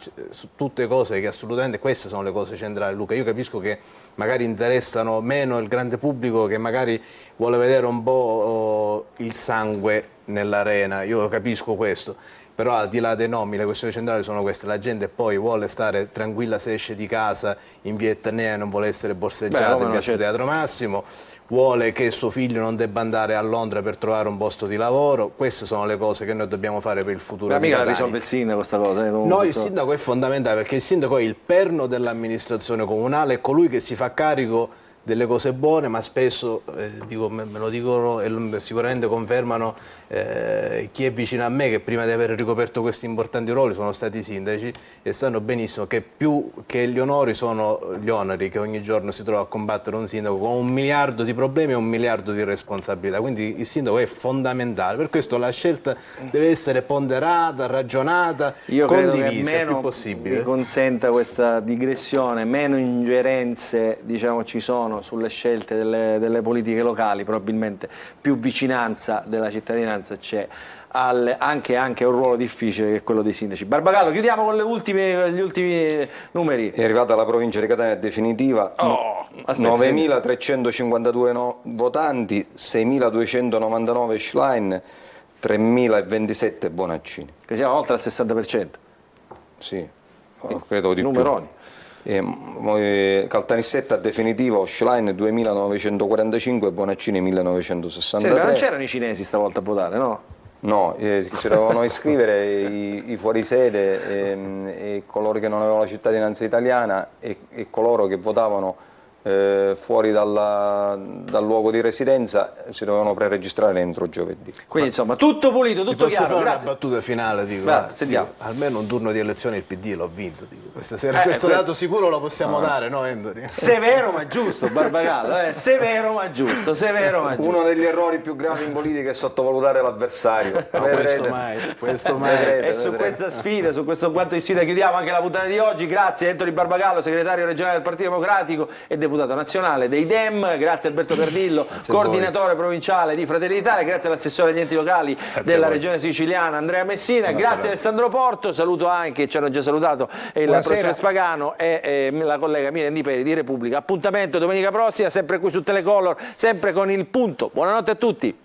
tutte cose che assolutamente, queste sono le cose centrali. Luca, io capisco che magari interessano meno il grande pubblico che magari vuole vedere un po' il sangue nell'arena, io lo capisco questo. Però al di là dei nomi, le questioni centrali sono queste: la gente poi vuole stare tranquilla se esce di casa in via Etnea, non vuole essere borseggiata in piazza Teatro Massimo, vuole che suo figlio non debba andare a Londra per trovare un posto di lavoro. Queste sono le cose che noi dobbiamo fare per il futuro. Ma mica la risolve il sindaco questa cosa. No, il sindaco è fondamentale, perché il sindaco è il perno dell'amministrazione comunale, è colui che si fa carico delle cose buone, ma spesso, me lo dicono e sicuramente confermano chi è vicino a me, che prima di aver ricoperto questi importanti ruoli sono stati sindaci e sanno benissimo che più che gli onori sono gli oneri che ogni giorno si trova a combattere un sindaco con 1 miliardo di problemi e 1 miliardo di responsabilità. Quindi il sindaco è fondamentale, per questo la scelta deve essere ponderata, ragionata, condivisa il più possibile. Mi consenta questa digressione, meno ingerenze ci sono sulle scelte delle politiche locali, probabilmente più vicinanza della cittadinanza c'è, anche un ruolo difficile che è quello dei sindaci. Barbagallo, chiudiamo con gli ultimi numeri. È arrivata la provincia di Catania definitiva, 9.352 votanti, 6.299 Schlein, 3.027 Bonaccini. Che siamo oltre al 60%. Sì, credo di numeroni. più. Caltanissetta definitivo, Schlein 2.945, Bonaccini 1.963. Ma non c'erano i cinesi stavolta a votare, no? No, si dovevano iscrivere i fuorisede e coloro che non avevano la cittadinanza italiana e coloro che votavano fuori dal luogo di residenza si dovevano preregistrare entro giovedì. Quindi insomma tutto pulito, tutto posso chiaro. fare Grazie. una battuta finale, sentiamo. Almeno un turno di elezioni il PD l'ho vinto, questa sera. Questo dato sicuro lo possiamo dare, no Endori? Severo ma giusto, Barbagallo, severo ma giusto, Uno degli errori più gravi in politica è sottovalutare l'avversario. Questo mai. E su questa sfida, su questo quanto di sfida chiudiamo anche la puntata di oggi. Grazie a Ettore Barbagallo, segretario regionale del Partito Democratico e deputato nazionale dei Dem, grazie a Alberto Perdillo, coordinatore provinciale di Fratelli d'Italia, grazie all'assessore agli enti locali della regione siciliana Andrea Messina, grazie a Alessandro Porto, saluto anche, ci hanno già salutato il professore Spagano e la collega Miriam Di Peri di Repubblica. Appuntamento domenica prossima, sempre qui su Telecolor, sempre con il punto. Buonanotte a tutti.